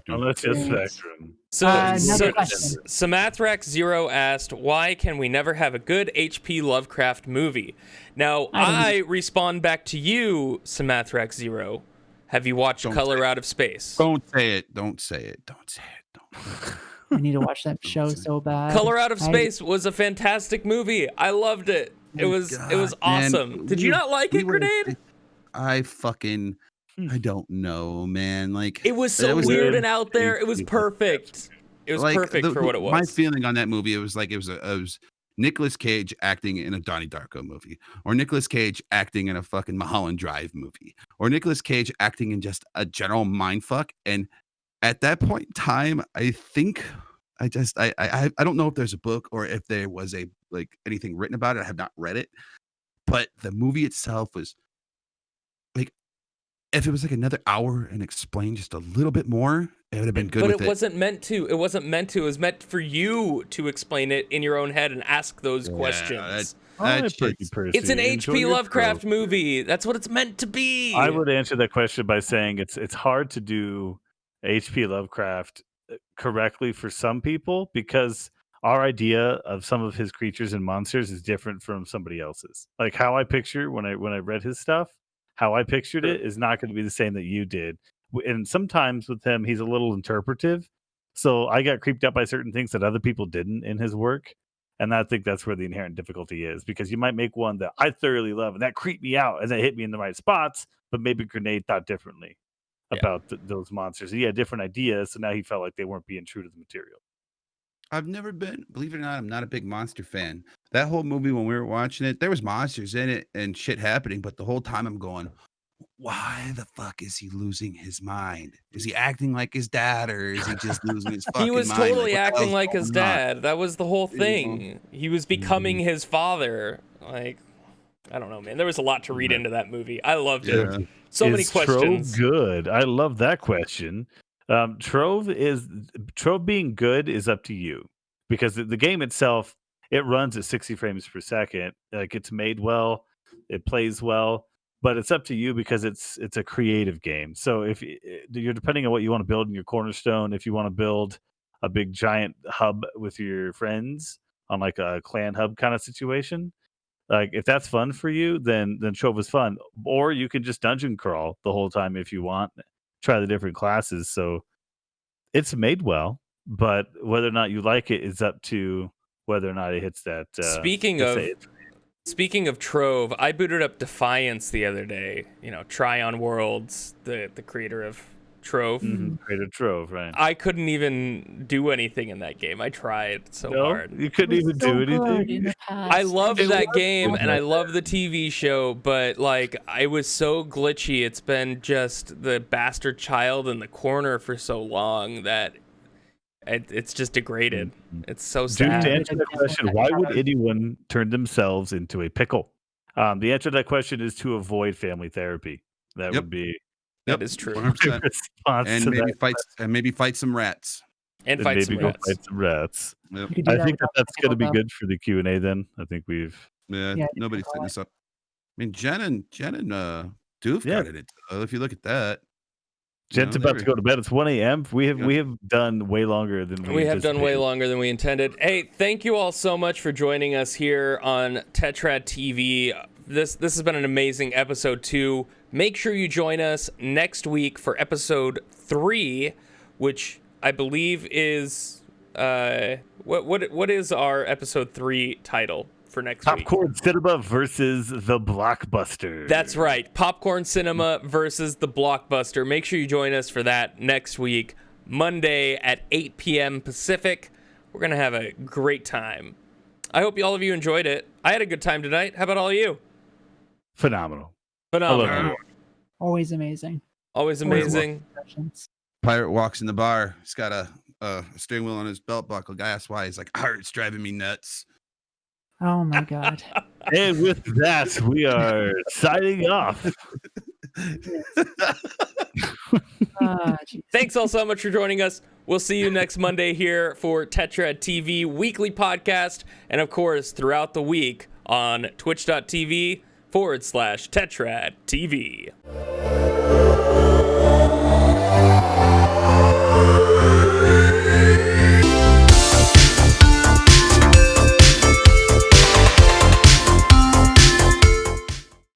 S3: Unless you have Spectrum.
S1: So Samathrax Zero asked, why can we never have a good H.P. Lovecraft movie? Now, I respond back to you, Samathrax Zero. Have you watched Color Out of Space?
S2: Don't say it. Don't say it. Don't say it. Don't.
S4: I need to watch that show so bad.
S1: Color Out of Space was a fantastic movie. I loved it. It was awesome. Man, did you not like it, Grenade?
S2: I don't know, man. Like
S1: it was so weird and out there. It was perfect. It was perfect for what it was.
S2: My feeling on that movie, it was Nicolas Cage acting in a Donnie Darko movie, or Nicolas Cage acting in a fucking Mulholland Drive movie, or Nicolas Cage acting in just a general mindfuck. And at that point in time, I think I don't know if there's a book or if there was anything written about it. I have not read it, but the movie itself was like, if it was like another hour and explained just a little bit more, it would have been good.
S1: But it wasn't meant to. It wasn't meant to. It was meant for you to explain it in your own head and ask those questions. It's an H.P. Lovecraft movie. That's what it's meant to be.
S3: I would answer that question by saying it's hard to do H.P. Lovecraft correctly for some people because our idea of some of his creatures and monsters is different from somebody else's. Like how I picture when I read his stuff, how I pictured it is not going to be the same that you did. And sometimes with him, he's a little interpretive. So I got creeped out by certain things that other people didn't in his work. And I think that's where the inherent difficulty is, because you might make one that I thoroughly love and that creeped me out and that hit me in the right spots, but maybe Grenade thought differently about those monsters. He had different ideas, so now he felt like they weren't being true to the material.
S2: I've never been, believe it or not, I'm not a big monster fan. That whole movie, when we were watching it, there was monsters in it and shit happening, but the whole time I'm going, why the fuck is he losing his mind? Is he acting like his dad, or is he just losing his fucking mind?
S1: He was totally acting like his dad. That was the whole thing. He was becoming his father. Like, I don't know, man. There was a lot to read into that movie. I loved it. So many questions.
S3: Trove good. I love that question. Trove being good is up to you, because the game itself, it runs at 60 frames per second. Like, it's made well, it plays well, but it's up to you because it's a creative game. So if you're depending on what you want to build in your cornerstone, if you want to build a big giant hub with your friends on like a clan hub kind of situation, like if that's fun for you, then Trove is fun. Or you can just dungeon crawl the whole time if you want. Try the different classes. So it's made well, but whether or not you like it is up to whether or not it hits that.
S1: Speaking of Trove, I booted up Defiance the other day. Tryon Worlds, the creator of Trove.
S3: Creator Trove, right?
S1: I couldn't even do anything in that game. I tried so hard.
S3: You couldn't even do anything.
S1: I love that game and I love the TV show, but like I was so glitchy. It's been just the bastard child in the corner for so long that it's just degraded. It's so sad.
S3: To answer the question, why would anyone turn themselves into a pickle? The answer to that question is to avoid family therapy. That
S2: Yep.
S3: would be
S1: That is true.
S2: 100%.
S3: my response
S2: And
S3: to
S2: maybe
S3: that.
S2: fight some rats.
S1: And
S3: And
S1: fight
S3: maybe
S1: some
S3: go
S1: rats.
S3: fight some rats.
S2: Yep.
S4: You could do
S3: I
S4: that
S3: think
S4: without
S3: that's going to be
S4: technical
S3: good for the Q&A then. I think we've...
S2: Yeah,
S4: Yeah,
S2: nobody's
S4: technical
S2: setting this up. I mean, Jen and Doof
S3: Yeah.
S2: got it. If you look at that,
S3: Jen's about to go to bed. It's 1 a.m. We have done way longer than
S1: We have done way
S3: anticipated.
S1: longer than we intended. Hey, thank you all so much for joining us here on Tetrad TV. This has been an amazing episode 2. Make sure you join us next week for episode 3, which I believe is what is our episode 3 title for next week?
S3: Popcorn Cinema versus the Blockbuster.
S1: That's right. Popcorn Cinema versus the Blockbuster. Make sure you join us for that next week, Monday at 8 p.m. Pacific. We're going to have a great time. I hope all of you enjoyed it. I had a good time tonight. How about all of you?
S3: Phenomenal.
S1: Phenomenal.
S4: Always amazing.
S1: Always amazing.
S2: Pirate walks in the bar. He's got a steering wheel on his belt buckle. Guy asks why. He's like, it's driving me nuts.
S4: Oh my god.
S3: And with that, we are signing off.
S4: Geez.
S1: Thanks all so much for joining us. We'll see you next Monday here for Tetrad TV weekly podcast. And of course, throughout the week on twitch.tv/Tetrad TV.